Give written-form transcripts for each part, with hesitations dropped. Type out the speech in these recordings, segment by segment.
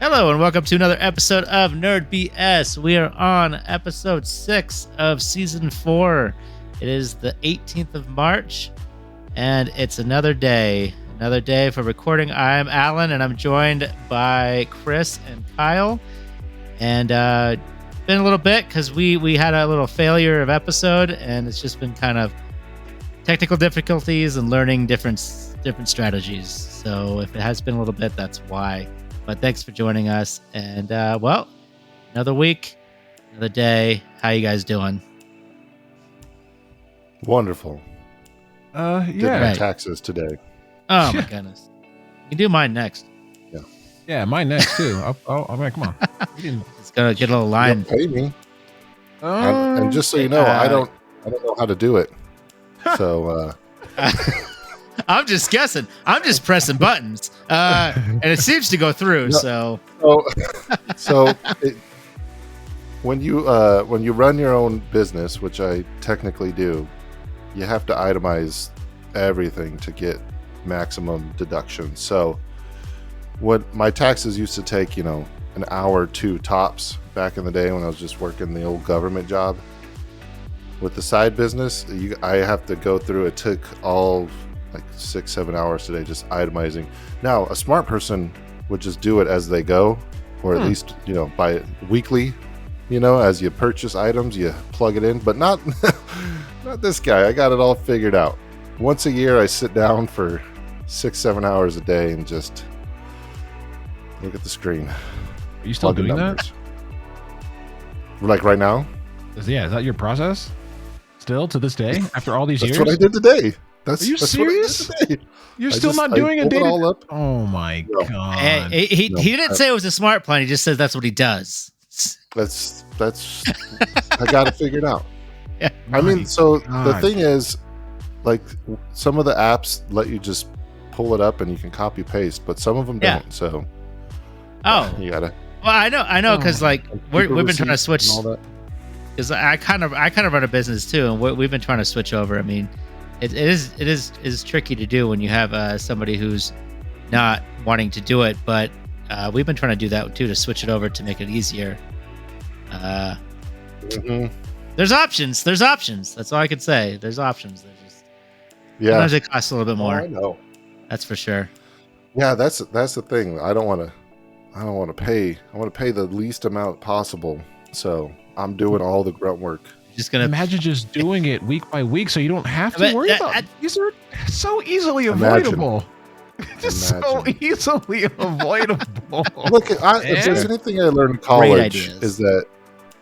Hello and welcome to another episode of Nerd BS. We are on episode 6 of season 4. It is the 18th of March, and it's another day for recording. I'm Alan, and I'm joined by Chris and Kyle. And been a little bit because we had a little failure of episode, and it's just been kind of technical difficulties and learning different strategies. So if it has been a little bit, that's why. But thanks for joining us. And, well, another week, another day. How you guys doing? Wonderful. Yeah. Did my taxes today. Oh, my goodness. You can do mine next. Yeah, mine next, too. I mean, come on. It's going to get a little line. You don't pay me. And just so you know, I don't know how to do it. So, I'm just guessing. I'm just pressing buttons. And it seems to go through, so when you run your own business, which I technically do, you have to itemize everything to get maximum deduction. So what my taxes used to take, an hour or two tops back in the day when I was just working the old government job. With the side business, I have to go through, it took all like 6-7 hours today just itemizing. Now, a smart person would just do it as they go, or at least, by weekly, as you purchase items, you plug it in, but not this guy. I got it all figured out. Once a year, I sit down for 6-7 hours a day and just look at the screen. Are you still doing that? Like right now? Yeah, is that your process? Still to this day, after all these years? That's what I did today. Are you serious? You're still not doing a data? All up. Oh my god! He didn't say it was a smart plan. He just says that's what he does. That's I got it figured out. Yeah. I mean, so the thing is, like, some of the apps let you just pull it up and you can copy paste, but some of them don't. So you gotta. Well, I know, because we've been trying to switch. Because I kind of run a business too, and we've been trying to switch over. I mean, it is tricky to do when you have somebody who's not wanting to do it, but we've been trying to do that too, to switch it over to make it easier. There's options. That's all I can say. There's options. Sometimes it costs a little bit more. I know. That's for sure. Yeah, that's the thing. I don't want to pay. I want to pay the least amount possible. So I'm doing all the grunt work. Just gonna imagine just doing it week by week, so you don't have to worry about. These are so easily avoidable. Just so easily avoidable. Look, if there's anything I learned in college, is that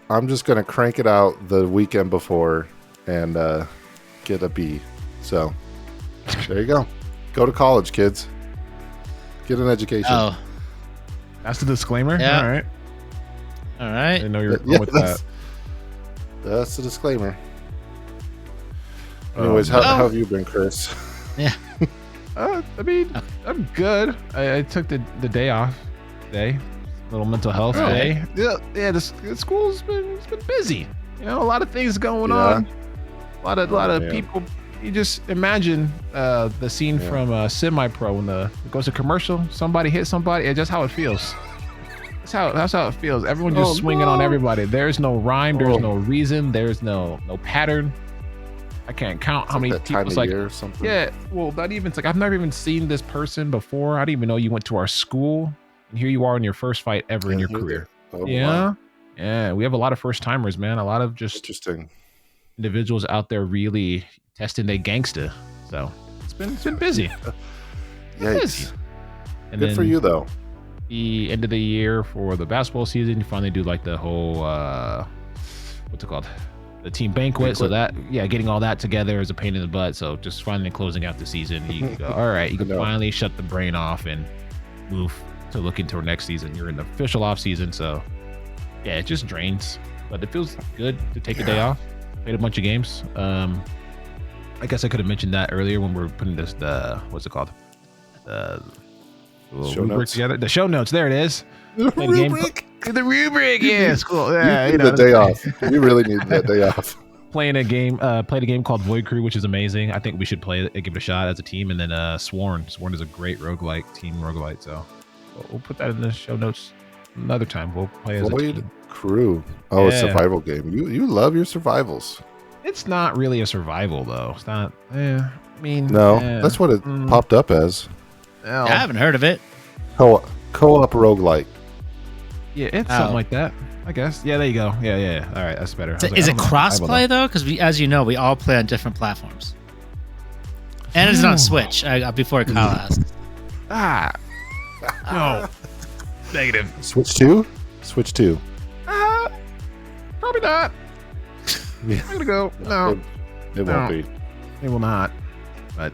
I'm just gonna crank it out the weekend before and get a B. So there you go. Go to college, kids. Get an education. Oh, that's the disclaimer. Yeah. All right. I know you're with that. That's the disclaimer. Anyways, how have you been, Chris? Yeah. I mean, I'm good. I took the day off today. Little mental health day. Yeah. The school's been busy. A lot of things going on. A lot of people. You just imagine the scene from Semi-Pro when it goes to commercial. Somebody hits somebody. It's just how it feels. That's how it feels. Everyone just swinging on everybody. There's no rhyme. There's no reason. There's no pattern. I can't count how many people. It's like year or something. Yeah. Well, not even. It's like I've never even seen this person before. I didn't even know you went to our school, and here you are in your first fight ever in your career. Wow. Yeah. We have a lot of first timers, man. A lot of just interesting individuals out there really testing their gangsta. So it's been busy. Yikes. And good for you though. The end of the year for the basketball season, you finally do like the whole what's it called, the team banquet. So that getting all that together is a pain in the butt. So just finally closing out the season, you can go, all right, you can finally shut the brain off and move to look into our next season. You're in the official off season, so yeah, it just drains, but it feels good to take a day off. Played a bunch of games. I guess I could have mentioned that earlier when we were putting what's it called, rubric together. The show notes. There it is. The rubric. The rubric. Yeah, it's cool. Yeah, you need the day off. We really need that day off. Played a game called Void Crew, which is amazing. I think we should play it, give it a shot as a team. And then Sworn is a great roguelike, team roguelite. So we'll put that in the show notes another time. We'll play as a Void team. Crew. Oh, a Yeah. survival game. You love your survivals. It's not really a survival though. It's not. I mean, No, that's what it popped up as. Well, I haven't heard of it. Co-op roguelike. yeah, it's Oh. something like that. I guess. Yeah, there you go. Yeah. All right, that's better. I was like, Is I it don't know. crossplay though? Because as you know, we all play on different platforms. And it's on Switch. Before Kyle asked. Ah, no, negative. Switch 2? Switch 2. Probably not. Yeah. I'm gonna go. No, It No. won't be. it will not. But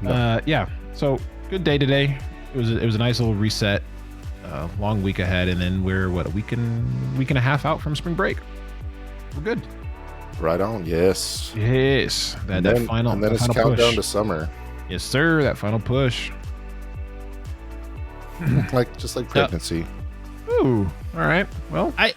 No. yeah. So good day today. It was a nice little reset. Long week ahead, and then we're a week and a half out from spring break. We're good. Right on. Yes. Yes, And then final it's final countdown push. to summer. Yes, sir. That final push. Just like pregnancy. Ooh. All right. Well, I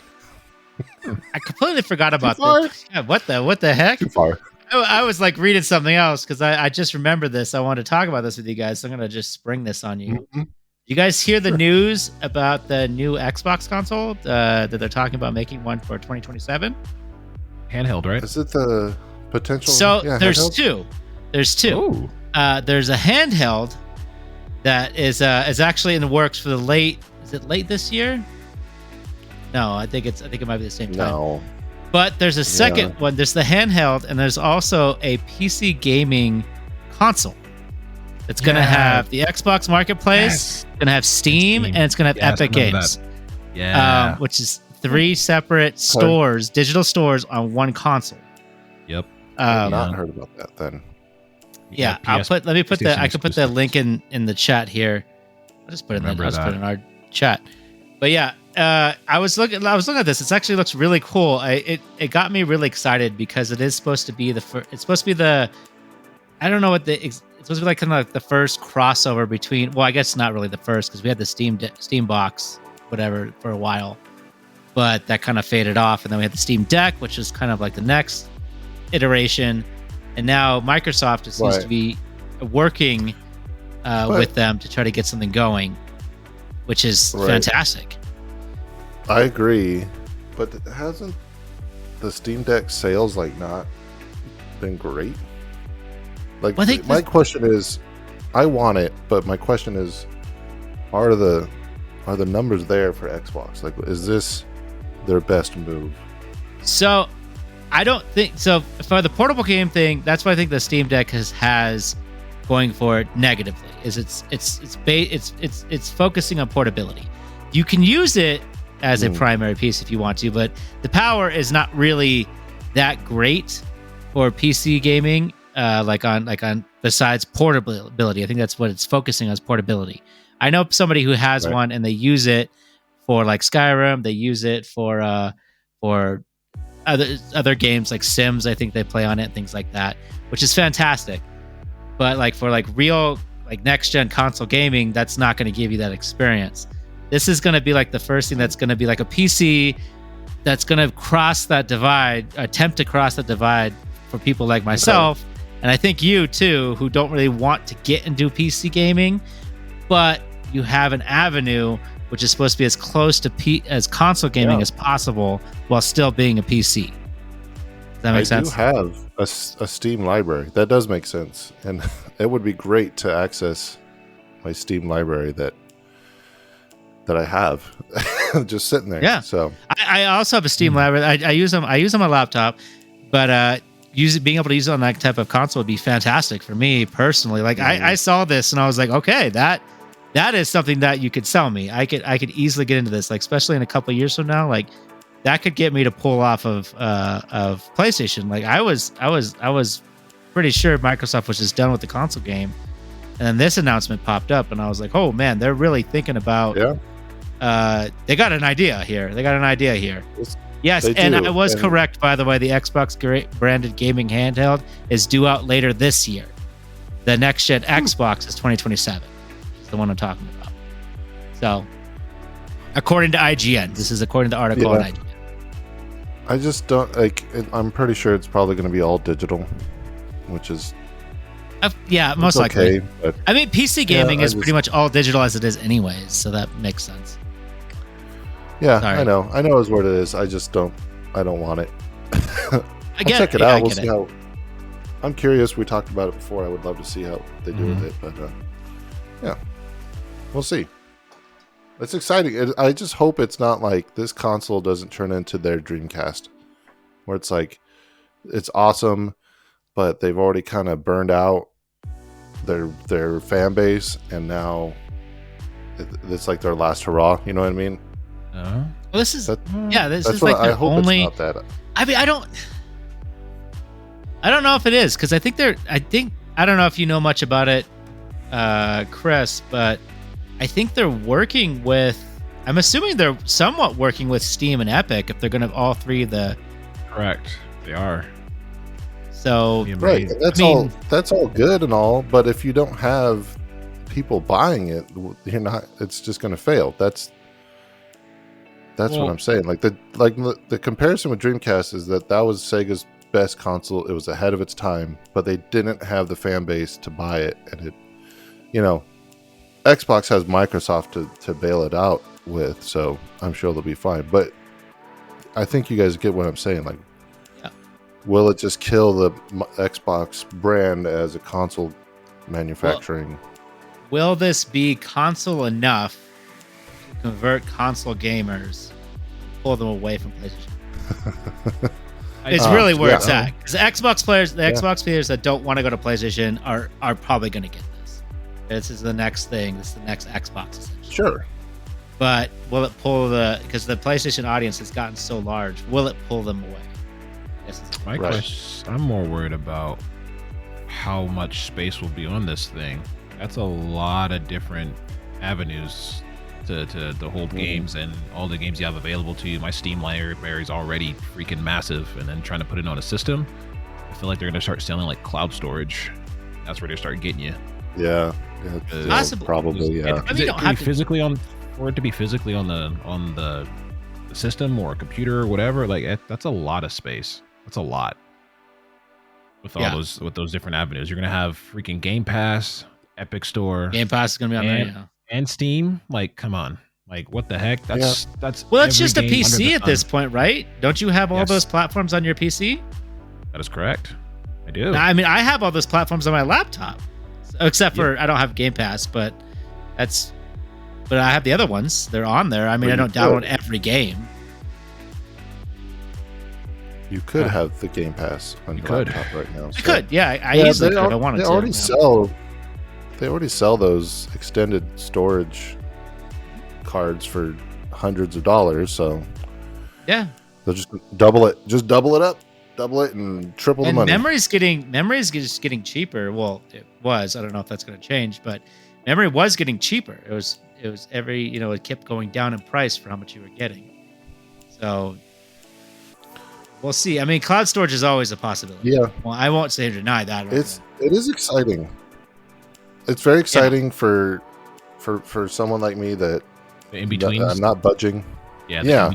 completely forgot about far? this. Yeah, what the heck? Too far. I was like reading something else because I just remembered this. I wanted to talk about this with you guys. So I'm gonna just spring this on you. Mhm. You guys hear the news about the new Xbox console that they're talking about making one for 2027? handheld, right? Is it the potential? So there's handheld? two. There's two. Ooh. There's a handheld that is actually in the works for the late. Is it late this year? No, I think it might be the same time. No. But there's a second one. There's the handheld, and there's also a PC gaming console. It's gonna Yeah. have the Xbox Marketplace, Yes. it's gonna have Steam, Steam. and it's gonna have Yes, Epic I remember Games. Yeah. Which is 3 separate stores, digital stores on one console. Yep. I've Um, not heard about that then. yeah, PS let me put the PlayStation I could put the link in the chat here. I'll just put it Remember I'll just put it in that. our chat. But yeah, I was looking at this. It actually looks really cool. It got me really excited because it is supposed to be it's supposed to be the I don't know what it's supposed to be like kind of like the first crossover between, well, I guess not really the first because we had the Steam box whatever for a while, but that kind of faded off, and then we had the Steam Deck, which is kind of like the next iteration, and now Microsoft seems Right. to be working with them to try to get something going, which is Right. fantastic. I agree, but hasn't the Steam Deck sales not been great? Like, Well, I think my question is, I want it, but my question is, are the numbers there for Xbox? Like, is this their best move? So I don't think so. For the portable game thing, that's what I think the Steam Deck has going for it negatively. Is it's focusing on portability. You can use it as a primary piece if you want to, but the power is not really that great for PC gaming. Like on besides portability, I think that's what it's focusing on, is portability. I know somebody who has Right. one and they use it for like Skyrim. They use it for other games like Sims. I think they play on it, things like that, which is fantastic. But like for like real like next gen console gaming, that's not going to give you that experience. This is going to be like the first thing that's going to be like a PC that's going to cross that divide, attempt to cross that divide for people like myself. And I think you too, who don't really want to get into PC gaming, but you have an avenue which is supposed to be as close to as console gaming as possible while still being a PC. Does that make sense? I do have a Steam library. That does make sense. And it would be great to access my Steam library that I have just sitting there. Yeah. So I also have a Steam library. I use them. I use on my laptop, but being able to use it on that type of console would be fantastic for me personally. Like I saw this and I was like, okay, that is something that you could sell me. I could easily get into this, like especially in a couple of years from now. Like that could get me to pull off of PlayStation. Like I was pretty sure Microsoft was just done with the console game, and then this announcement popped up, and I was like, oh man, they're really thinking about. Yeah. They got an idea here. Yes, They and do, I was and- correct, by the way. The Xbox branded gaming handheld is due out later this year. The next gen Xbox is 2027. Is the one I'm talking about. So, according to IGN, this is according to the article on Yeah. IGN. I just don't like. I'm pretty sure it's probably going to be all digital, which is Yeah, most it's likely. okay. But I mean, PC gaming I is just- pretty much all digital as it is, anyways. So that makes sense. Yeah, Sorry. I know is what it is. I don't want it. I I'll get check it yeah, I out. We'll get see it. how. I'm curious. We talked about it before. I would love to see how they do with it, but yeah, we'll see. It's exciting. I just hope it's not like this console doesn't turn into their Dreamcast, where it's like it's awesome, but they've already kind of burned out their fan base, and now it's like their last hurrah. You know what I mean? Well, this is That- this That's is what like I their hope. only. It's not that. I mean, I don't know if it is because I don't know if you know much about it, Chris, but I think they're working with. I'm assuming they're somewhat working with Steam and Epic if they're going to have all three of the. Correct. They are. So Right. That's all good and all, but if you don't have people buying it, you're not. It's just going to fail. That's what I'm saying. Like the comparison with Dreamcast is that was Sega's best console. It was ahead of its time, but they didn't have the fan base to buy it, and it, Xbox has Microsoft to bail it out with, so I'm sure they'll be fine. But I think you guys get what I'm saying. Like, will it just kill the Xbox brand as a console manufacturing? will this be console enough to convert console gamers, pull them away from PlayStation? It's really where it's at. Because the Xbox players that don't want to go to PlayStation are probably going to get this. This is the next thing. This is the next Xbox, essentially. Sure. But will it pull because the PlayStation audience has gotten so large, will it pull them away? My question, I'm more worried about how much space will be on this thing. That's a lot of different avenues to hold games, and all the games you have available to you. My Steam library is already freaking massive, and then trying to put it on a system, I feel like they're going to start selling like cloud storage. That's where they start getting you. Yeah. Possibly. Probably, yeah. I mean, you don't have to physically for it to be physically on the system or a computer or whatever. Like that's a lot of space. That's a lot. With all those different avenues, you're gonna have freaking Game Pass, Epic Store, Game Pass is gonna be on there, yeah. And Steam. Like, come on, like what the heck? That's well, it's just a PC at this point, right? Don't you have all those platforms on your PC? That is correct. I do. I mean, I have all those platforms on my laptop, except for I don't have Game Pass, but I have the other ones. They're on there. I mean, I don't download every game. You could have the Game Pass on your laptop right now. I could, yeah. I easily could. I wanted to. They already sell those extended storage cards for hundreds of dollars. So yeah, they'll just double it. Just double it up, double it, and triple the money. Memory's just getting cheaper. Well, it was. I don't know if that's going to change, but memory was getting cheaper. It was every it kept going down in price for how much you were getting. So we'll see. I mean, cloud storage is always a possibility. Yeah. Well, I won't say deny that. It is exciting. It's very exciting for someone like me that in between. I'm not budging. Yeah.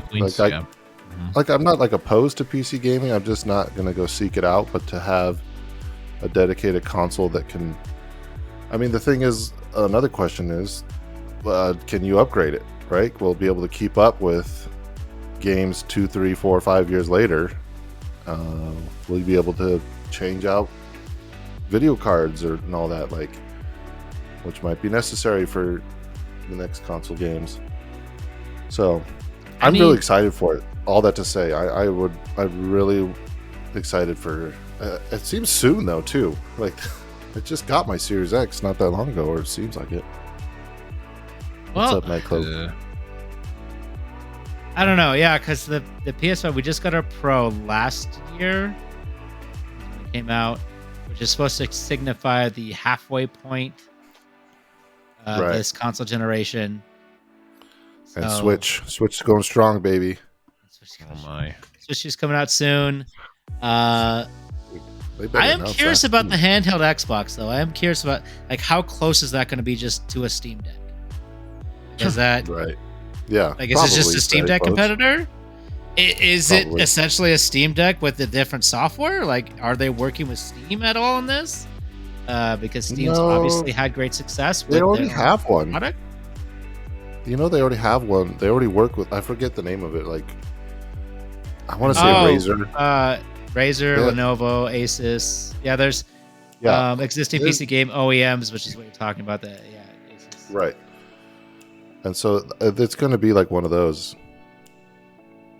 Like I'm not like opposed to PC gaming. I'm just not gonna go seek it out. But to have a dedicated console that can, I mean, the thing is, another question is, can you upgrade it? Right? We'll be able to keep up with games 2, 3, 4, 5 years later. Will you be able to change out video cards and all that, like, which might be necessary for the next console games? So I'm really excited for it. All that to say, I'm really excited for it. Seems soon though too. Like, I just got my Series X not that long ago, or it seems like it. What's up, Nightclub? I don't know, yeah, because the PS5, we just got our Pro last year when it came out, which is supposed to signify the halfway point of this console generation. And Switch going strong, baby. Switch is coming out soon. I am curious about the handheld Xbox, though. I am curious about like how close is that going to be just to a Steam Deck? Is that right? Yeah. Like, is it just a Steam Deck competitor? Is it essentially a Steam Deck with a different software? Like, are they working with Steam at all in this? Because Steam's obviously had great success with they already have one. Product. they already have one. They already work with. I forget the name of it. Like, I want to say Razer. Razer, Yeah. Lenovo, Asus. Yeah, there's existing There's- PC game OEMs, which is what you're talking about. That Asus. Right. And so it's going to be like one of those,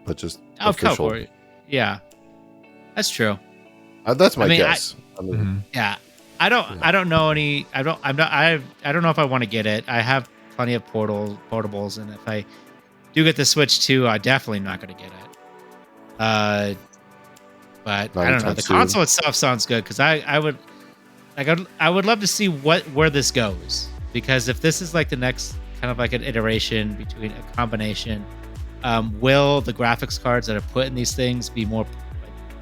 but just official. Cool. Yeah, that's true. That's my I mean, guess. I mean, Mhm. Yeah, I don't know any. I don't know if I want to get it. I have plenty of portables, and if I do get the Switch 2, I definitely not going to get it. But I don't know. anytime The soon. console itself sounds good because I would love to see where this goes, because if this is like the next kind of like an iteration between a combination, will the graphics cards that are put in these things be more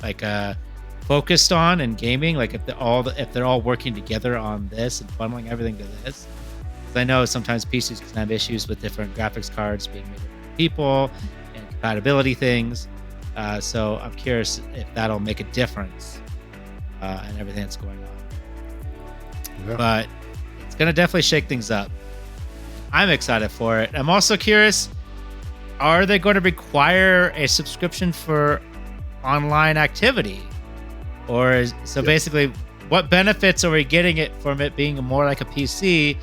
like focused on in gaming? Like if they're all working together on this and bundling everything to this? 'Cause I know sometimes PCs can have issues with different graphics cards being made for people and compatibility things. So I'm curious if that'll make a difference in everything that's going on. yeah. But it's gonna definitely shake things up. I'm excited for it. I'm also curious, are they going to require a subscription for online activity? Basically, what benefits are we getting it from it being more like a PC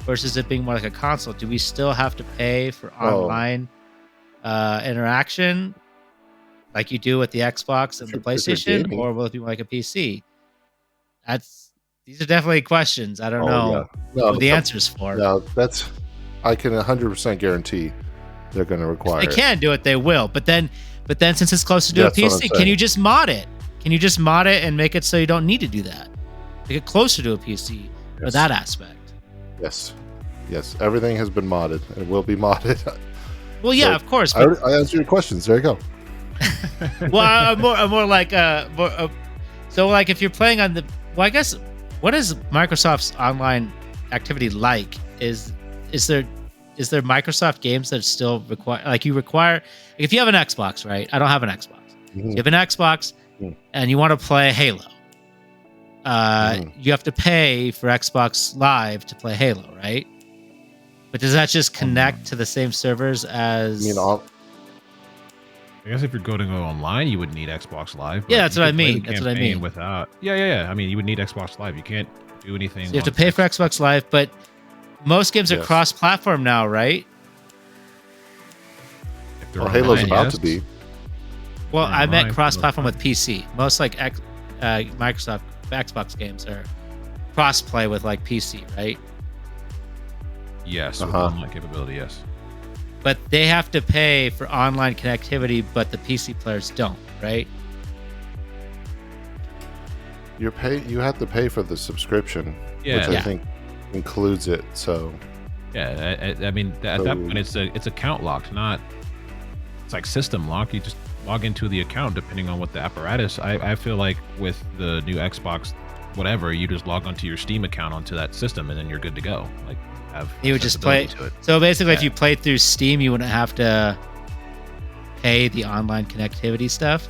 versus it being more like a console? Do we still have to pay for online interaction like you do with the Xbox and the If you're PlayStation, gaming. or will it be more like a PC? These are definitely questions. I don't know Yeah. what the answers for. No, I can 100% guarantee they're going to require If they can do it, they will. But then since it's closer to Yeah, a that's what I'm PC, can saying. you just mod it? Can you just mod it and make it so you don't need to do that? Make it closer to a PC for Yes. that aspect. Yes. Yes. Everything has been modded and will be modded. Well, yeah, So, of course. I, But, I answered your questions. There you go. well, I'm more like so like if you're playing on the, well, I guess, what is Microsoft's online activity like? Is there Microsoft games that still require, like if you have an Xbox, right? I don't have an Xbox. Mhm. You have an Xbox Mm. and you want to play Halo. You have to pay for Xbox Live to play Halo, right? But does that just connect to the same servers as? I mean, all, I guess if you're going to go online, you would need Xbox Live. Yeah, but that's you what I could play the mean. That's what I campaign mean. Without, yeah. I mean, you would need Xbox Live. You can't do anything. So you have to on pay for Xbox Live, but most games are Yes. cross-platform now, right? if they're well, Halo's online, about yes. to be. Well, Yeah, I meant online, cross-platform with PC. Most like Microsoft Xbox games are cross-play with like PC, right? Yes, with Uh-huh. online capability. Yes. But they have to pay for online connectivity, but the PC players don't, right? You have to pay for the subscription, Yeah. which I Yeah. think includes it. So Yeah, I mean, at that point, it's account locked, not it's like system lock. You just log into the account depending on what the apparatus. I feel like with the new Xbox, whatever, you just log onto your Steam account onto that system, and then you're good to go. Like have You would just play. accessibility to it. So basically, if Yeah. you played through Steam, you wouldn't have to pay the online connectivity stuff.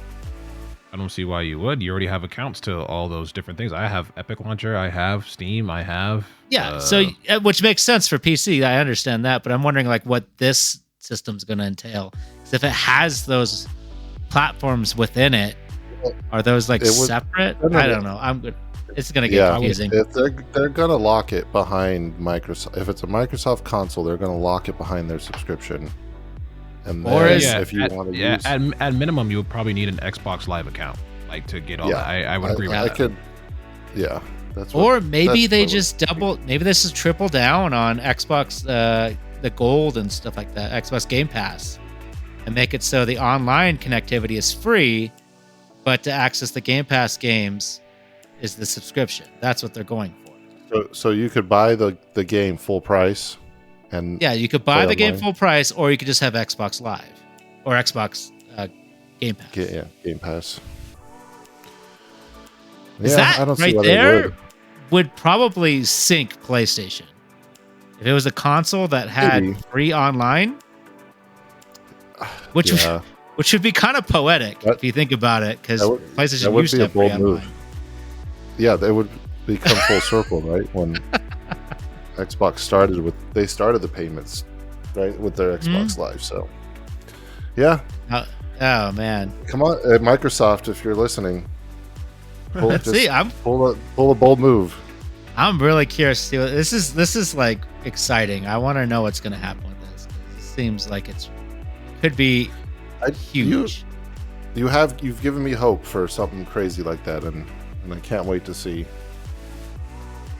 I don't see why you would. You already have accounts to all those different things. I have Epic Launcher. I have Steam. I have Yeah, so which makes sense for PC. I understand that, but I'm wondering like what this system's going to entail. 'Cause if it has those platforms within it, are those like It would- separate? No, no, I no. don't know. It's going to get yeah, confusing. they're gonna lock it behind Microsoft. If it's a Microsoft console, they're gonna lock it behind their subscription. And Or then is- if you want to use, at minimum, you would probably need an Xbox Live account, like to get all Yeah, that. I would agree with I that. could, yeah, that's Or maybe that's they what- just maybe this is triple down on Xbox, the gold and stuff like that, Xbox Game Pass, and make it so the online connectivity is free, but to access the Game Pass games is the subscription. That's what they're going for. So you could buy the game full price, and Yeah, you could buy Play the game online. full price, or you could just have Xbox Live or Xbox Game Pass. Game Pass. Is Yeah, that I don't see right why they there would probably sink PlayStation. If it was a console that had Maybe. free online, which Yeah, which would be kind of poetic That- if you think about it, because that would- PlayStation that would used be to a have free bold move. online. yeah, they would become full circle, right? When Xbox started the payments right, with their Xbox Live. So, yeah. Oh man, Come on, Microsoft, if you're listening. Let's see. Pull a bold move. I'm really curious to see this is like exciting. I want to know what's going to happen with this. It seems like could be huge. You've given me hope for something crazy like that, and I can't wait to see.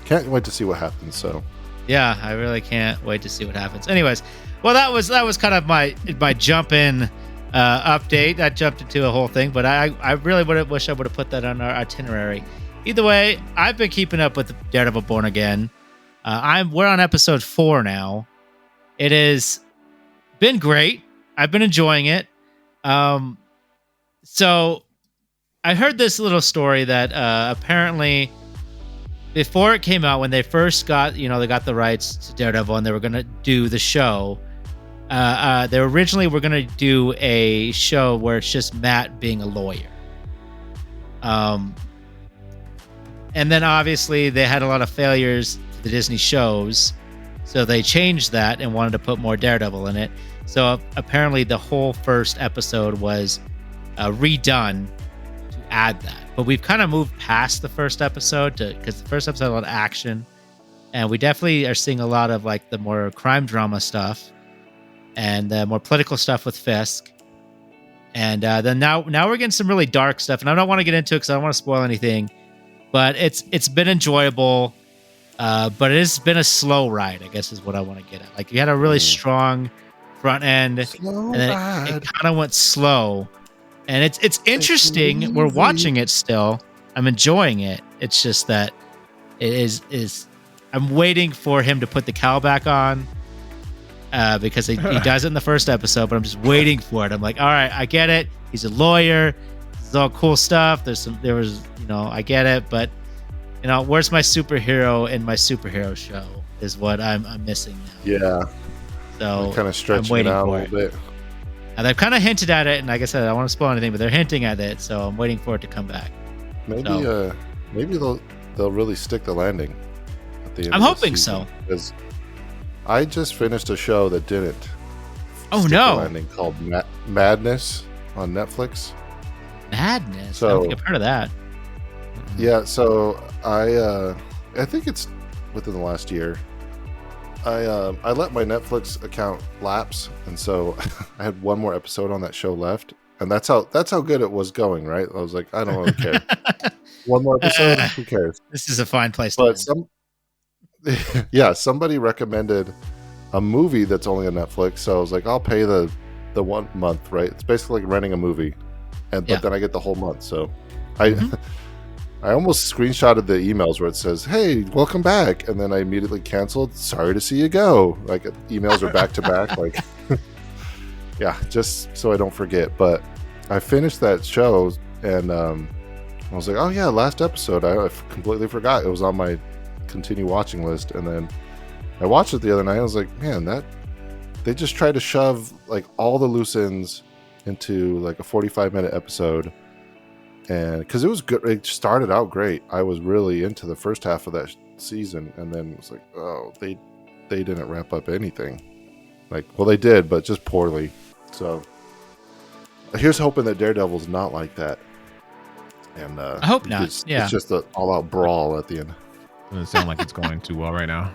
Can't wait to see what happens. So, yeah, I really can't wait to see what happens. Anyways, well, that was kind of my jump in update. I jumped into a whole thing, but I really wish I would have put that on our itinerary. Either way, I've been keeping up with Daredevil Born Again. We're on episode 4 now. It has been great. I've been enjoying it. So I heard this little story that apparently before it came out, when they first got, they got the rights to Daredevil and they were going to do the show, they originally were going to do a show where it's just Matt being a lawyer. And then obviously they had a lot of failures to the Disney shows, so they changed that and wanted to put more Daredevil in it. So apparently the whole first episode was redone to add that. But we've kind of moved past the first episode because the first episode had a lot of action, and we definitely are seeing a lot of like the more crime drama stuff and the more political stuff with Fisk. And then now we're getting some really dark stuff, and I don't want to get into it because I don't want to spoil anything. But it's been enjoyable, but it has been a slow ride, I guess is what I want to get at. Like, you had a really strong front end, and then it kind of went slow. And it's interesting. We're watching it still. I'm enjoying it. It's just that it is I'm waiting for him to put the cowl back on, because he does it in the first episode, but I'm just waiting for it. I'm like, all right, I get it. He's a lawyer. This is all cool stuff. I get it, but where's my superhero in my superhero show is what I'm missing now. Yeah. So kind of stretching it out a little bit. And they've kind of hinted at it, and like I said, I don't want to spoil anything, but they're hinting at it, so I'm waiting for it to come back. Maybe they'll really stick the landing at the end. I'm of hoping the season, so. Because I just finished a show that didn't. Oh stick no! The landing called Madness on Netflix. Madness. So, I don't think I've heard of that. Yeah, so I think it's within the last year. I let my Netflix account lapse, and so I had one more episode on that show left, and that's how good it was going. Right? I was like, I don't really care. One more episode, who cares? This is a fine place to But somebody recommended a movie that's only on Netflix, so I was like, I'll pay the 1 month. Right? It's basically like renting a movie, but then I get the whole month. So I almost screenshotted the emails where it says, "Hey, welcome back," and then I immediately canceled. Sorry to see you go. Like, emails are back to back. Like, yeah, just so I don't forget. But I finished that show, and I was like, "Oh yeah, last episode." I completely forgot it was on my continue watching list, and then I watched it the other night. I was like, "Man, they just tried to shove like all the loose ends into like a 45-minute episode." And because it was good, it started out great. I was really into the first half of that season, and then it was like, oh, they didn't wrap up anything. Like, well, they did, but just poorly. So here's hoping that Daredevil's not like that. And I hope not. It's just an all-out brawl at the end. Doesn't sound like it's going too well right now.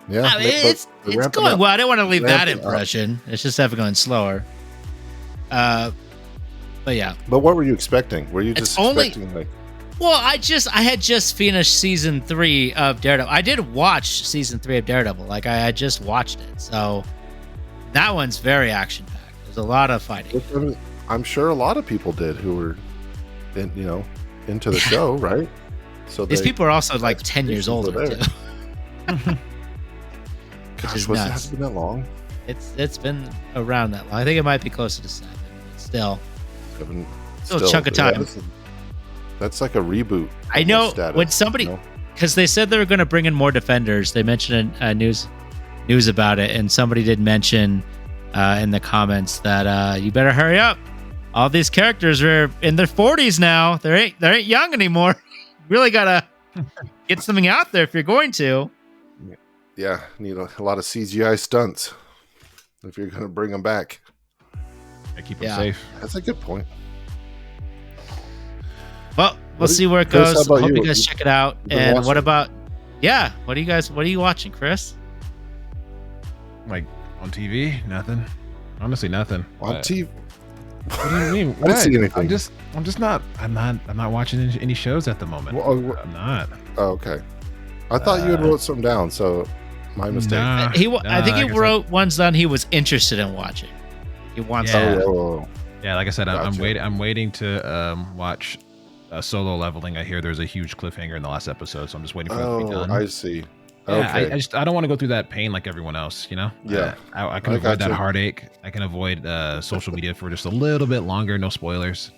Yeah, it's going well. I didn't want to leave that impression. It's just ever going slower. But yeah. But what were you expecting? Were you just expecting like? Well, I had just finished season 3 of Daredevil. I did watch season 3 of Daredevil. Like, I had just watched it, so that one's very action packed. There's a lot of fighting. I'm sure a lot of people did who were, into the show, right? So these people are also like 10 years older too. Gosh, has it been that long? It's been around that long. I think it might be closer to 7, but still. Still a chunk of time. That's like a reboot. I know when somebody, because they said they were going to bring in more Defenders. They mentioned news about it, and somebody did mention in the comments that you better hurry up. All these characters are in their 40s now. They ain't young anymore. Really gotta get something out there if you're going to. Yeah, need a lot of CGI stunts if you're going to bring them back. I keep them safe. That's a good point. Well, we'll see where it goes. Hope you guys check it out. And watching? what about? Yeah, what are you watching, Chris? Like on TV? Nothing. Honestly, nothing. On TV? What do you mean? I didn't see anything. I'm not watching any shows at the moment. Well, I'm not. Oh, okay. I thought you had wrote some down, so my mistake. I think he wrote ones down he was interested in watching. He wants to. Yeah, like I said, Gotcha. I'm waiting to watch Solo Leveling. I hear there's a huge cliffhanger in the last episode, so I'm just waiting for it to be done. I see. Yeah, Okay. I don't want to go through that pain like everyone else, you know? Yeah. I can avoid that heartache. I can avoid social media for just a little bit longer, no spoilers.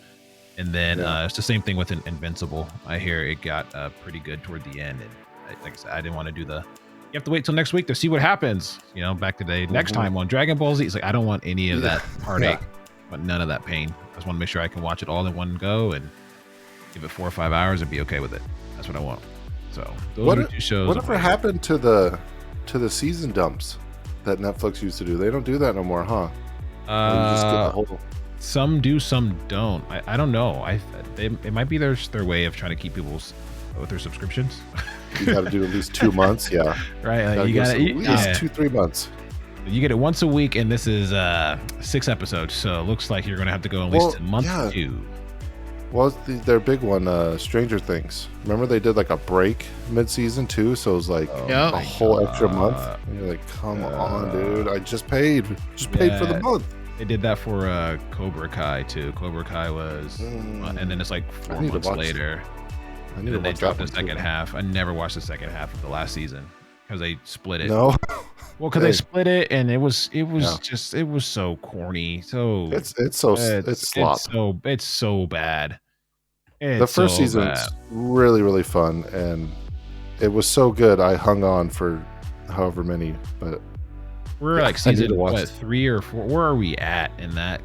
And then it's the same thing with Invincible. I hear it got pretty good toward the end. And like I said, I didn't want to do you have to wait till next week to see what happens. You know, back today, next time on Dragon Ball Z. It's like, I don't want any of that heartache, but none of that pain. I just want to make sure I can watch it all in one go and give it 4 or 5 hours and be okay with it. That's what I want. So those are 2 shows. Whatever happened to the season dumps that Netflix used to do? They don't do that no more, huh? Some do, some don't. I don't know. It might be their way of trying to keep people with their subscriptions. You got to do at least 2 months, yeah. Right, like you got at least 2-3 months. You get it once a week, and this is 6 episodes, so it looks like you're gonna have to go at least a month or 2. Well, their big one, Stranger Things. Remember they did like a break mid-season too, so it was like a whole extra month. And you're like, come on, dude! I just paid for the month. They did that for Cobra Kai too. Cobra Kai was, and then it's like 4 months later. And then they dropped the second half. I never watched the second half of the last season because they split it. No. Well, because they split it, and it was so corny. So it's slop. It's so bad. The first season's really, really fun, and it was so good. I hung on for however many, but we're like season 3 or 4. Where are we at in that?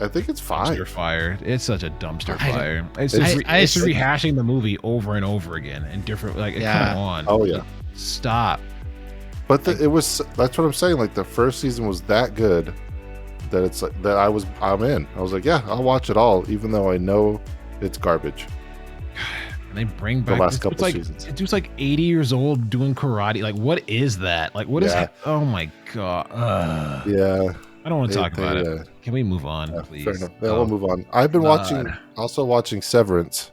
I think it's 5. Dumpster fire. It's such a dumpster fire. It's rehashing the movie over and over again and different. Like, come on. Oh yeah. Stop. But that's what I'm saying. Like the first season was that good that it's like that I'm in. I was like, yeah, I'll watch it all, even though I know it's garbage. And they bring back the last couple seasons. It dude's like 80 years old doing karate. Like, what is that? Like, what is that? Oh my god. Yeah. I don't want to talk about it. Can we move on, please? Fair enough. Yeah, we'll move on. I've been watching Severance,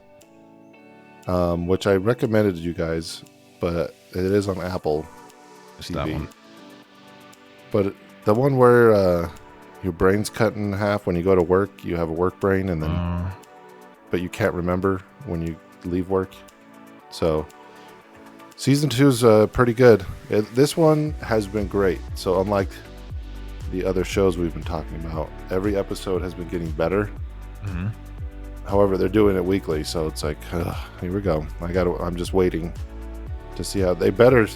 which I recommended to you guys, but it is on Apple TV. That one. But the one where your brain's cut in half when you go to work, you have a work brain, and then but you can't remember when you leave work. So season 2 is pretty good. This one has been great. So unlike the other shows we've been talking about, every episode has been getting better. Mm-hmm. However, they're doing it weekly, so it's like, here we go. I'm just waiting to see how they better.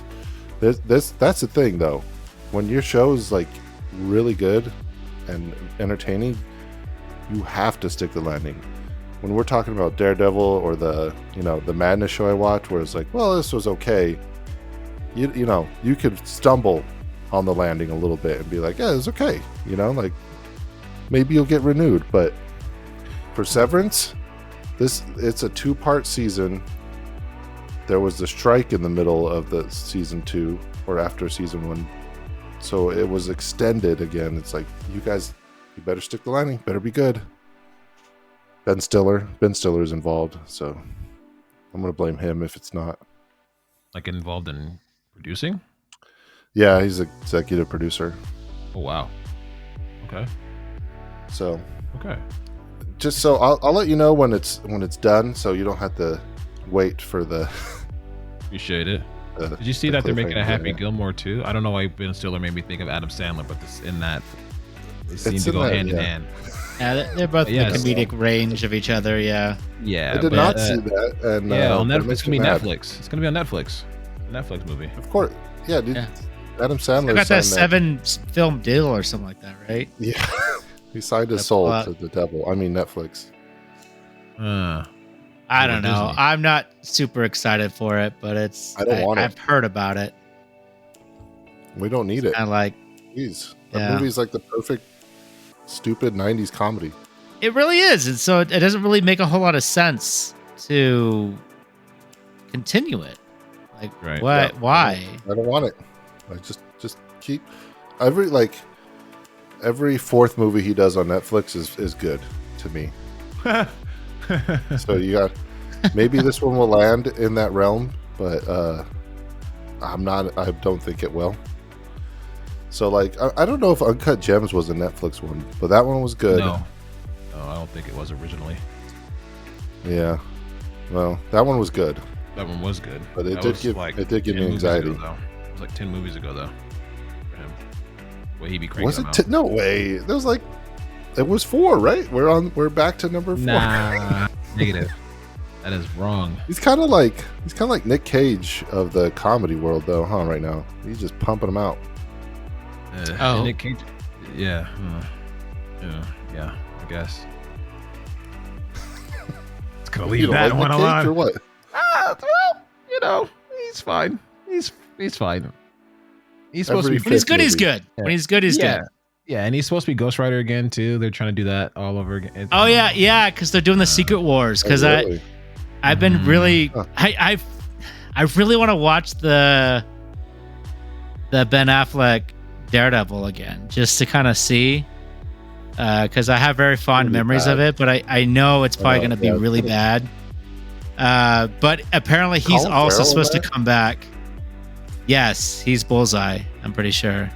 That's the thing, though. When your show's like really good and entertaining, you have to stick the landing. When we're talking about Daredevil or the Madness show I watched, where it's like, well, this was okay. You could stumble on the landing a little bit and be like, yeah, it's okay. Like maybe you'll get renewed. But for Severance, it's a 2-part season. There was the strike in the middle of the season 2 or after season 1. So it was extended again. It's like, you guys, you better stick the landing. Better be good. Ben Stiller is involved. So I'm going to blame him if it's not. Like involved in producing? Yeah, he's an executive producer. Oh, wow. Okay. So. Okay. Just so I'll let you know when it's done, so you don't have to wait for the. Appreciate it. Did you see that they're making a Happy Gilmore too? I don't know why Ben Stiller made me think of Adam Sandler, but they seem to go hand in hand. Yeah, they're both in the comedic range of each other. Yeah. Yeah. I did not see that. And on Netflix. It's gonna be Netflix. It's gonna be on Netflix. A Netflix movie. Of course. Yeah, dude. Yeah. Adam Sandler. They got that 7-film deal or something like that, right? Yeah. He signed his soul to the devil. I mean, Netflix. I don't know. I'm not super excited for it, but I've heard about it. We don't need it. And like, Jeez. Yeah. That movie's like the perfect, stupid 90s comedy. it really is. And so it doesn't really make a whole lot of sense to continue it. Like, Right. what? Yeah. Why? I don't want it. I just keep every fourth movie he does on Netflix is good to me. So you got maybe this one will land in that realm, but I don't think it will. So like I don't know if Uncut Gems was a Netflix one, but that one was good. No, I don't think it was originally. Yeah. Well, that one was good. That one was good. But it That did was give- like it did give 10 me movies anxiety. ago, though. It was like 10 movies ago though. For him. Well, he be cranking Was them it? out. No way. That was like it was 4, right? We're back to number 4. Nah, negative. That is wrong. He's kind of like Nick Cage of the comedy world, though, huh? Right now, he's just pumping them out. Oh. Nick Cage. Yeah. Yeah. I guess. It's gonna leave You don't that like one Nick Cage or alone. what? Well, he's fine. He's fine. He's supposed Every to be. When he's fifth good, he's movie. good. When he's good, he's yeah. good. Yeah, and he's supposed to be Ghost Rider again too. They're trying to do that all over again. It's- Oh yeah, because they're doing the Secret Wars. Because Oh, really? I've been really, Huh. I really want to watch the Ben Affleck Daredevil again, just to kind of see, because I have very fond It's gonna be memories of bad. it, but I know it's probably going to be yeah, it's really gonna- bad. But apparently he's Colin also Farrell supposed to there? come back. Yes, he's Bullseye. I'm pretty sure.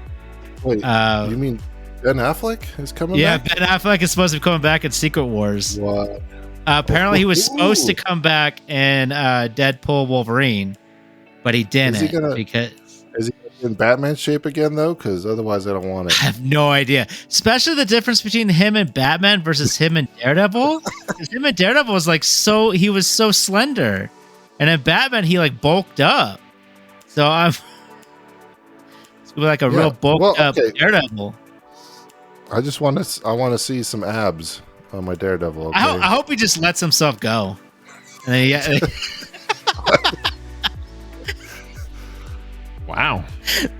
Wait, Uh, you mean Ben Affleck is coming yeah, back? Ben Affleck is supposed to be coming back in Secret Wars. What? Apparently, he was supposed to Ooh. come back in Deadpool Wolverine, but he didn't Is he gonna- because Is he in Batman shape again though? Because otherwise, I don't want I it. have no idea. Especially the difference between him and Batman versus him and Daredevil. 'Cause him and Daredevil was like he was so slender, and in Batman he like bulked up. So I'm it's gonna be like a Yeah, real bulked well, up okay. Daredevil. I just want to. I want to see some abs on my Daredevil. Okay? I hope he just lets himself go. And then, Wow.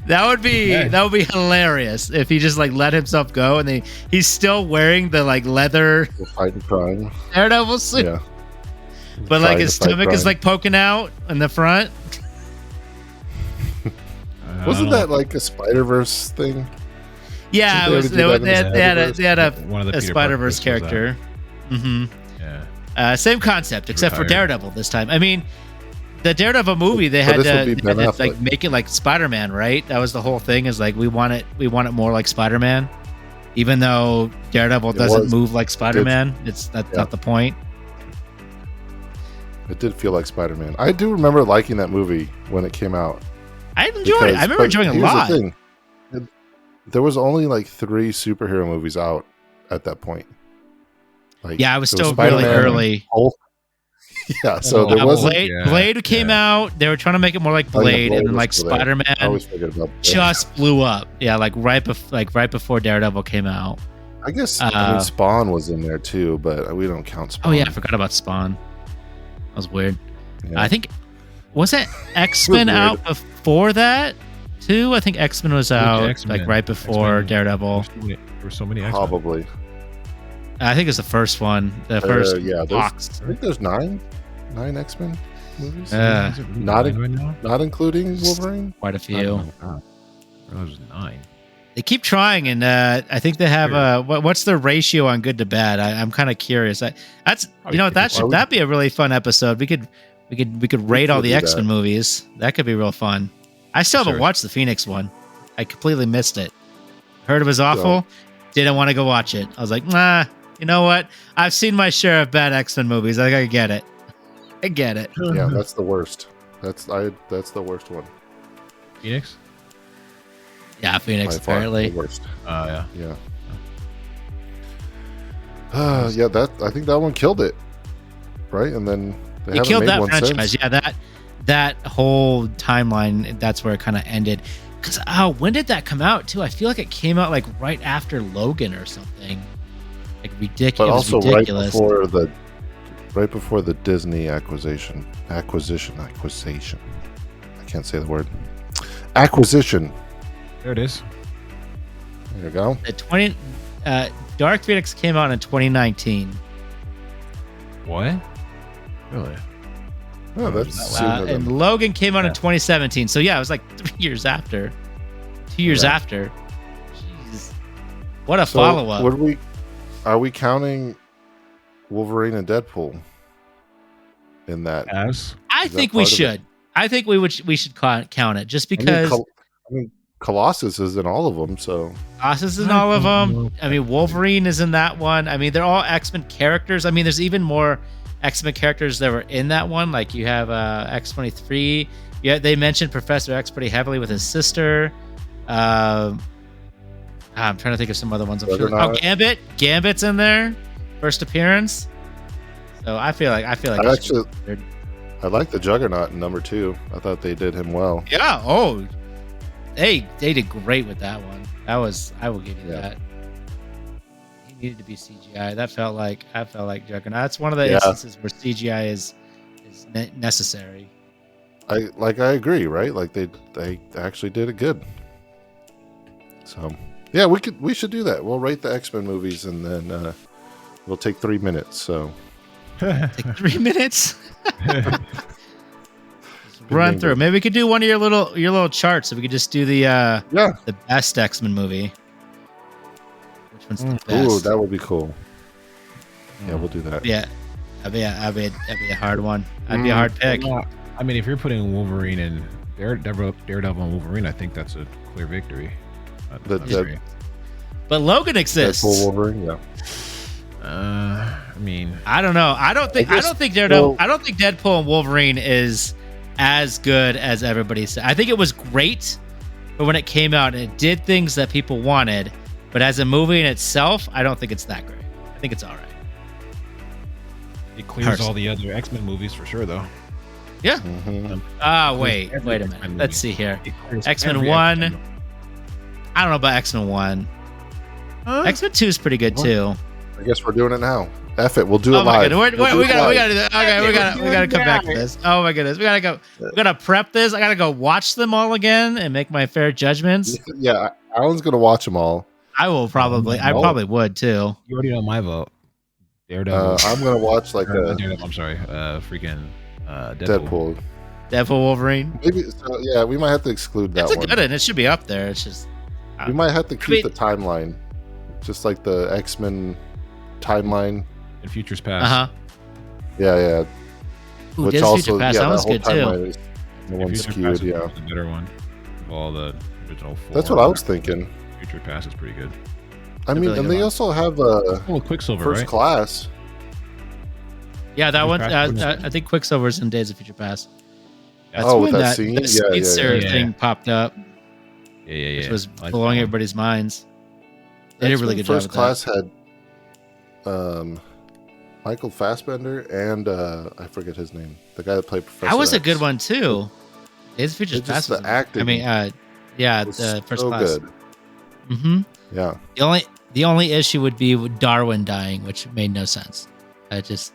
that would be hilarious if he just like let himself go and then he's still wearing the like leather We're fighting crime. Daredevil suit, Yeah. but like Trying his to fight stomach is crime. like poking out in the front. Wasn't that like a Spider-Verse thing? Yeah, it Didn't was, they already do that in the they had a one of the a Peter Spider-Verse Parkers was that. character. Hmm Yeah. Same concept, except for Retired. Daredevil this time. I mean, the Daredevil movie they But had this would to, be Ben like Affleck. make it like Spider-Man, right? That was the whole thing. Is like we want it more like Spider-Man, even though Daredevil doesn't was. move like Spider-Man. That's Yeah. not the point. It did feel like Spider-Man. I do remember liking that movie when it came out. I enjoyed it. I remember but enjoying it a here's the lot. thing. There was only like 3 superhero movies out at that point. Like, Yeah, I was there still really Spider-Man, early. Hulk. Yeah, so Oh, there wasn't. Blade came out. They were trying to make it more like Oh, yeah, Blade, Blade and then was like still there. I Spider-Man always forget about that. just blew up. Yeah, like right before Daredevil came out. I guess uh, Spawn was in there too, but we don't count Spawn. Oh yeah, I forgot about Spawn. That was weird. Yeah. I think wasn't X-Men Weird. out before that too? I think X-Men was out X-Men. like right before X-Men. Daredevil. There were so many X-Men. Probably. I think it's the first one, the first yeah, box. I think there's 9 X-Men movies. Is it really Not nine right now? Not including Wolverine. Quite a Oh few. my God. There was 9. They keep trying, and I think they have what's the ratio on good to bad? I'm kind of curious. That'd be a really fun episode. We could rate all could the do X-Men that. movies. That could be real fun. I still haven't Sure. watched the Phoenix one. I completely missed it. Heard it was awful. Didn't want to go watch it. I was like, nah. You know what? I've seen my share of bad X-Men movies. I get it. I get it. Yeah, that's the worst. That's the worst one. Phoenix? Yeah, Phoenix By far, apparently. the worst. Yeah. Yeah. Yeah, I think that one killed it, right? And then they It haven't killed made that one franchise. since. Yeah, that whole timeline. That's where it kind of ended. Because when did that come out too? I feel like it came out like right after Logan or something. Like ridiculous. But also ridiculous. right before the Disney acquisition. I can't say the word. Acquisition. There it is. There you go. Dark Phoenix came out in 2019. What? Really? Oh, that's sooner than- and Logan came out in 2017. So yeah, it was like 3 years after. 2 years Yeah. after. Jeez. What a So, follow-up. Are we counting Wolverine and Deadpool in that? Yes. I Is that think we part of it? should. I think we should count it just because I mean, Colossus is in all of them, so Colossus is in all of them. I mean, Wolverine is in that one. I mean, they're all X-Men characters. I mean, there's even more X-Men characters that were in that one. Like you have X-23. Yeah, they mentioned Professor X pretty heavily with his sister. I'm trying to think of some other ones. I'm sure. Oh, Gambit. Gambit's in there. First appearance. So I feel like I it should be weird. I like the Juggernaut in number 2. I thought they did him well. Yeah. Oh, they did great with that one. I will give you that. He needed to be CGI. I felt like Juggernaut. That's one of the instances where CGI is necessary. I agree, right? Like they actually did it good. So yeah, we should do that. We'll rate the X-Men movies and then we'll take 3 minutes. So Take 3 minutes. Run through. Maybe we could do one of your little charts. So we could just do the best X-Men movie. Which one's the best? Ooh, that would be cool. Yeah, we'll do that. Yeah, that'd be a hard one. That'd be a hard pick. I mean, if you're putting Wolverine and Daredevil and Wolverine, I think that's a clear victory. But Logan exists. Deadpool, Wolverine, yeah. I mean, I don't know. I don't think Daredevil. I don't think Deadpool and Wolverine is as good as everybody said. I think it was great, but when it came out, it did things that people wanted. But as a movie in itself, I don't think it's that great. I think it's all right. it clears all the other X-Men movies for sure, though. Yeah. Mm-hmm. Wait a minute. Let's see here. X-Men every 1. X-Men. I don't know about X-Men 1. X-Men 2 is pretty good too. I guess we're doing it now. F it, we'll do it Oh my live. god, we gotta do that. Okay, we gotta come back to this. Oh my goodness, we gotta prep this. I gotta go watch them all again and make my fair judgments. Yeah, Alan's gonna watch them all. I will probably. I probably would too. You already know my vote. Daredevil. I'm gonna watch like a Daredevil, I'm sorry. Freaking Deadpool. Deadpool. Wolverine. Maybe so, yeah, we might have to exclude that It's a one. good one. It should be up there. It's just We might have to keep the timeline, just like the X-Men timeline. In Futures Past. Yeah. Ooh, Which Days of Future also, Past, yeah, that one's whole good too. timeline is the In one Futures skewed. Past Yeah, is the better one of all the original 4. that's what I was thinking. Future Past is pretty good. I mean, really and good they one. also have Oh, Quicksilver, First right? Class. Yeah, that one. Past. I think Quicksilver's in Days of Future Past. That's Oh, when with that scene? the Yeah, speedster yeah. thing popped up, Yeah. which was I like blowing that one. everybody's minds. They did a really good First job Class had Michael Fassbender and I forget his name, the guy that played Professor That was a X. good one too. Days of Future It's Past. just the acting. I mean, yeah, was the First so Class. good. Mm-hmm. Yeah, The only issue would be with Darwin dying, which made no sense. It's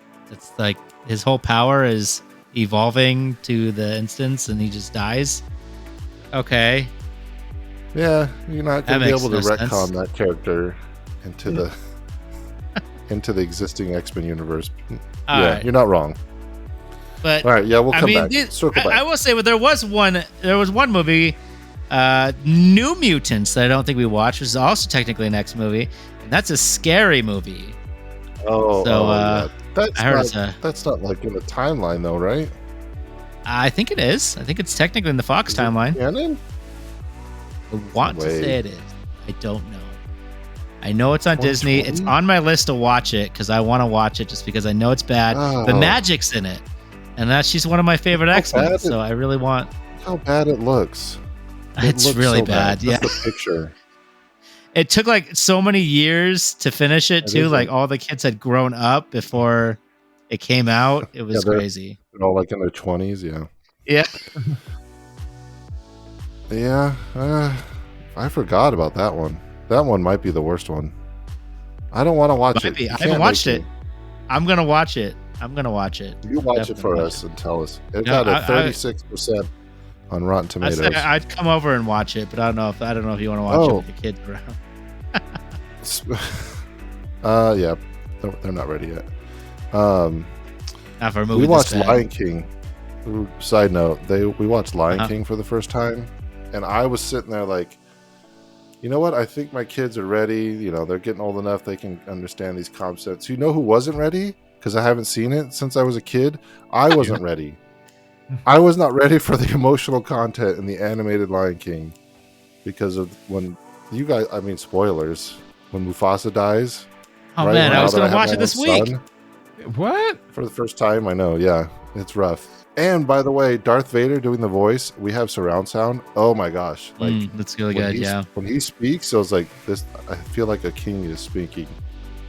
like his whole power is evolving to the instance, and he just dies. Okay. yeah. You're not going to be makes able to no retcon sense. that character into the into the existing X-Men universe. All yeah, right. you're not wrong. But All right, yeah, we'll come back. this- Circle back. I will say, but there was one movie, New Mutants, that I don't think we watched, which is also technically an X movie, and that's a scary movie. Oh, So, yeah. That's I heard not, it's a- that's not like in the timeline though, right? I think it is. I think it's technically in the Fox Is it timeline. canon? I want to Wait. say it is. I don't know. I know it's on Disney. It's on my list to watch it because I want to watch it just because I know it's bad. The Oh. Magic's in it, and she's one of my favorite How X-Men. bad So I really want. How bad it looks. It It's looks really so bad. Yeah, Just the picture. it took like so many years to finish it It too. is Like all the kids had grown up before it came out. It was they're- crazy. They're all like in their 20s. Yeah. Yeah. Yeah. I forgot about that one. That one might be the worst one. I don't want to watch Might it. be. You I can't haven't watched make it. I'm gonna watch it. me. You watch it Definitely for watch us and tell us. It Yeah, got a I- 36% on Rotten Tomatoes. I'd come over and watch it, but I don't know if you want to watch it with the kids around. Yeah, they're not ready yet. Not for a movie. We watched this bad. Lion King. Side note, we watched Lion King for the first time, and I was sitting there like, you know what? I think my kids are ready. You know, they're getting old enough they can understand these concepts. You know who wasn't ready? Because I haven't seen it since I was a kid. I wasn't ready. I was not ready for the emotional content in the animated Lion King because of when you guys. I mean, spoilers. When Mufasa dies. Oh right man, I now was that going to have watch my it this own week. son, What? for the first time. I know. Yeah, it's rough. And by the way, Darth Vader doing the voice, we have surround sound. Oh my gosh. Like That's really when good, yeah. When he speaks, I was like, this, I feel like a king is speaking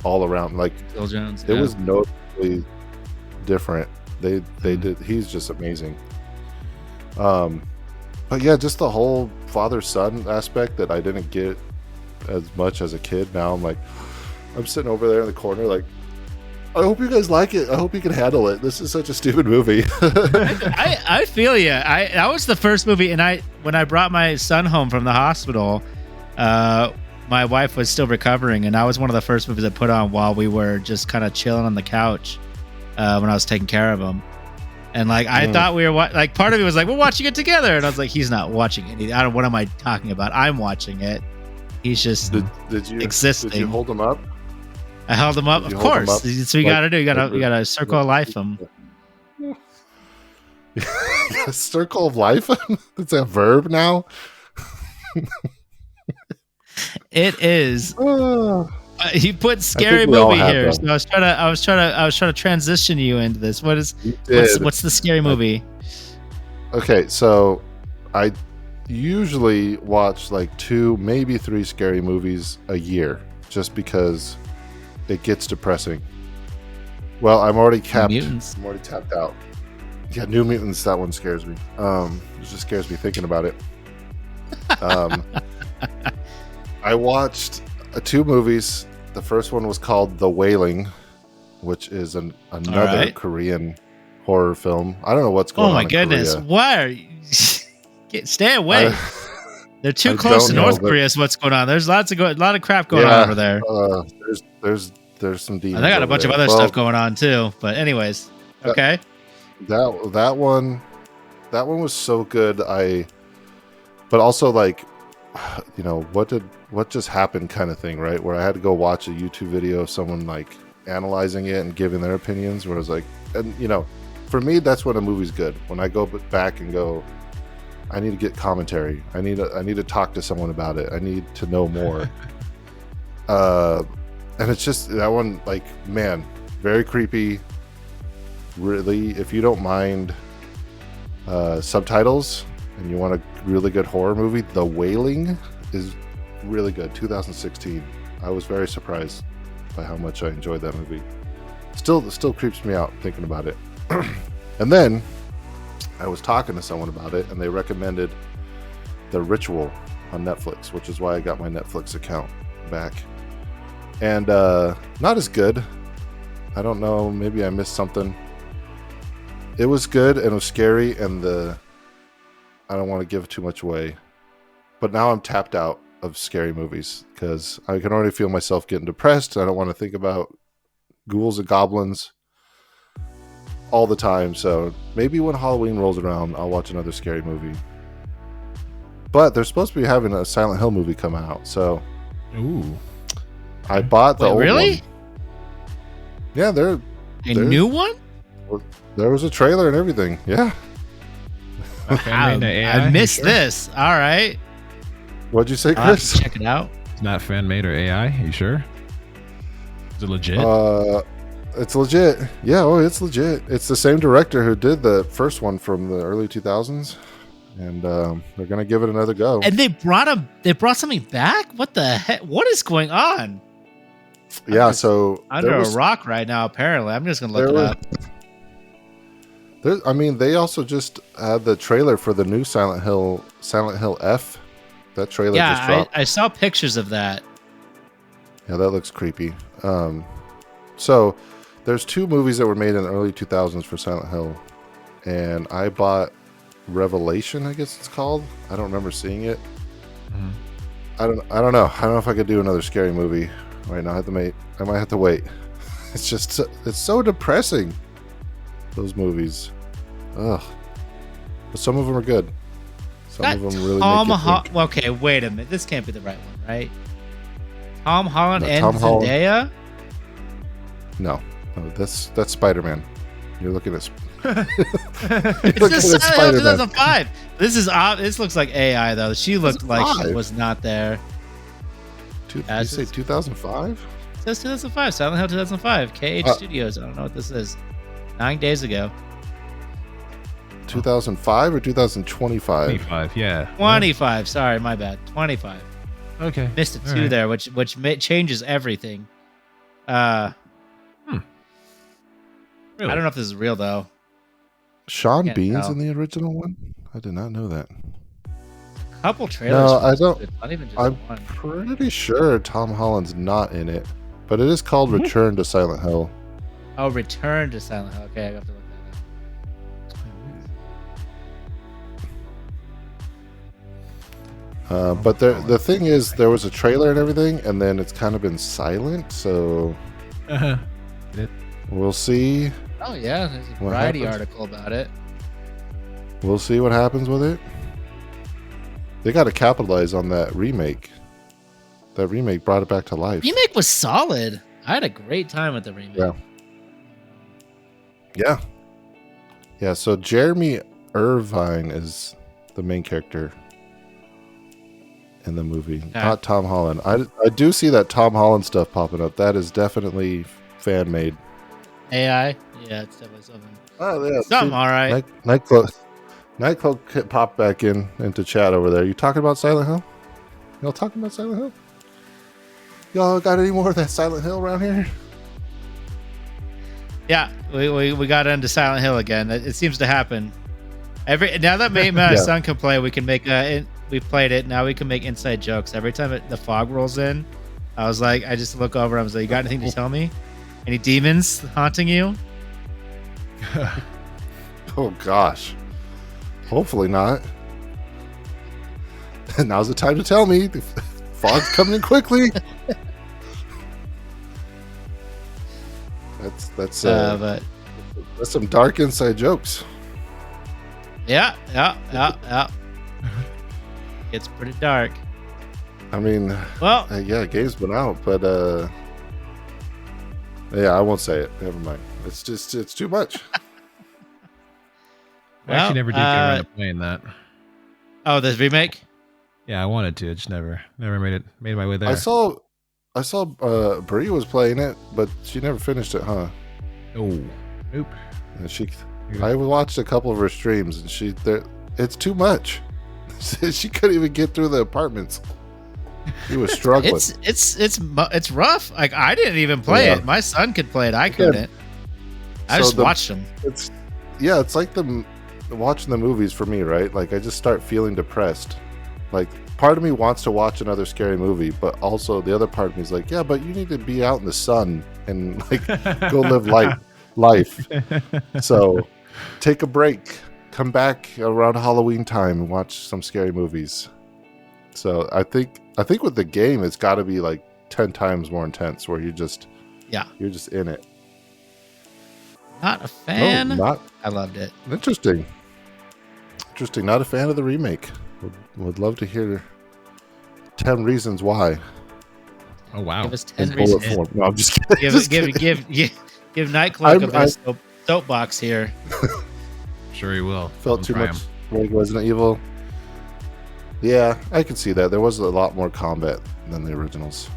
all around. Like Phil Jones. it was noticeably different. They did, he's just amazing. But yeah, just the whole father-son aspect that I didn't get as much as a kid. Now I'm sitting over there in the corner like, I hope you guys like it. I hope you can handle it. This is such a stupid movie. I feel you. That was the first movie, and when I brought my son home from the hospital, my wife was still recovering, and that was one of the first movies I put on while we were just kind of chilling on the couch when I was taking care of him. And like I thought we were like, part of me was like, we're watching it together, and I was like, he's not watching it. I don't. What am I talking about? I'm watching it. He's just did you existing. Did you hold him up? I held him up, of course. That's what you gotta do. You gotta circle of life him. Circle of life? It's a verb now. It is. You put scary movie here, so I was trying to transition you into this. What's the scary movie? Okay, so I usually watch like 2, maybe 3 scary movies a year, just because it gets depressing. Well, I'm already capped. Mutants. I'm already tapped out. Yeah, New Mutants. That one scares me. It just scares me thinking about it. I watched 2 movies. The first one was called The Wailing, which is another Korean horror film. I don't know what's going on. Oh my goodness! Korea. Why are you? Stay away. They're too close to North Korea. Is what's going on. There's a lot of crap going on over there. There's some demons. They got a bunch of other stuff going on too. But anyways, okay. That one was so good. But also like, you know, what just happened kind of thing, right? Where I had to go watch a YouTube video of someone like analyzing it and giving their opinions. Where I was like, and you know, for me, that's when a movie's good. When I go back and go, I need to get commentary. I need to talk to someone about it. I need to know more. And it's just that one, like, man, very creepy. Really, if you don't mind subtitles and you want a really good horror movie, The Wailing is really good. 2016. I was very surprised by how much I enjoyed that movie. Still creeps me out thinking about it. And then I was talking to someone about it, and they recommended The Ritual on Netflix, which is why I got my Netflix account back. And not as good. I don't know, maybe I missed something. It was good and it was scary, and I don't want to give too much away, but now I'm tapped out of scary movies because I can already feel myself getting depressed. I don't want to think about ghouls and goblins all the time. So maybe when Halloween rolls around, I'll watch another scary movie. But they're supposed to be having a Silent Hill movie come out, so I bought the old really? one. Yeah, they're new one. There was a trailer and everything. Yeah. I missed this. All right. What'd you say, Chris? Check it out. It's not fan made or AI. Are you sure? Is it legit? It's legit. Yeah, it's legit. It's the same director who did the first one from the early 2000s, and they're gonna give it another go. And they brought something back. What the heck? What is going on? Yeah, under a rock right now. Apparently, I'm just gonna look it up. They also just had the trailer for the new Silent Hill F. That trailer just dropped. I saw pictures of that. Yeah, that looks creepy. So there's 2 movies that were made in the early 2000s for Silent Hill, and I bought Revelation, I guess it's called. I don't remember seeing it. Mhm. I don't know. I don't know if I could do another scary movie right now. I might have to wait. It's so depressing. Those movies. Ugh. But some of them are good. Some of them really make you think. Okay, wait a minute. This can't be the right one, right? Tom Holland No, and Tom Holland. Zendaya? No, that's Spider-Man. You're looking at. It's the Silent Hill 2005. This looks like AI though. She looked like she 2005? was not there. You say 2005? It says 2005. Silent Hill 2005. KH Studios. I don't know what this is. 9 days ago. 2005 or 2025? 25, yeah. 25. Sorry, my bad. 25. Okay. Missed a All two right. there, which changes everything. Really? I don't know if this is real though. Sean Can't Bean's tell. in the original one? I did not know that. Couple trailers. No, for I this, don't- but not even just I'm one. pretty sure Tom Holland's not in it, but it is called Return to Silent Hill. Oh, Return to Silent Hill. Okay, I have to look that But the thing is, there was a trailer and everything, and then it's kind of been silent, so Uh-huh. we'll see. up. Oh yeah, there's a What Variety happens? article about it. We'll see what happens with it. They got to capitalize on that remake. That remake brought it back to life. Remake was solid. I had a great time with the remake. Yeah. Yeah, so Jeremy Irvine is the main character in the movie, not Tom Holland. I do see that Tom Holland stuff popping up. That is definitely fan made. AI. Yeah, it's definitely something. Oh yeah, Something all right. Nightclub popped back into chat over there. You talking about Silent Hill? Y'all talking about Silent Hill? Y'all got any more of that Silent Hill around here? Yeah, we got into Silent Hill again. It seems to happen. Now that my son can play, we can make we played it. Now we can make inside jokes. Every time the fog rolls in, I was like, I just look over. I was like, you got anything to tell me? Any demons haunting you? Oh gosh. Hopefully not. Now's the time to tell me. The fog's coming in quickly. That's But some dark inside jokes. yeah. It's pretty dark. I mean, Well, yeah, game's been out, but yeah, I won't say it. Never mind. It's too much. I actually never did get around to playing that. oh, this remake. Yeah, I wanted to. I just never made my way there. I saw Brie was playing it, but she never finished it, huh? Oh, nope. And I watched a couple of her streams, and it's too much. She couldn't even get through the apartments. She was struggling. It's rough. Like I didn't even play Yeah. it. My son could play it. I couldn't. I So just watched him. It's like watching the movies for me, right? Like I just start feeling depressed. Like part of me wants to watch another scary movie, but also the other part of me is like, yeah, but you need to be out in the sun and like go live life. So take a break, come back around Halloween time and watch some scary movies. So I think with the game, it's got to be like 10 times more intense, where you're just in it. Not a fan. No, I loved it. Interesting. Not a fan of the remake. Would love to hear 10 reasons why. Oh wow. Give us 10 In bullet reasons. form. No, I'm just kidding. Just kidding. Give Nightclub I'm- a soapbox here. Sure he will. Felt I'll too try much him. like Resident Evil. Yeah, I can see that. There was a lot more combat than the originals.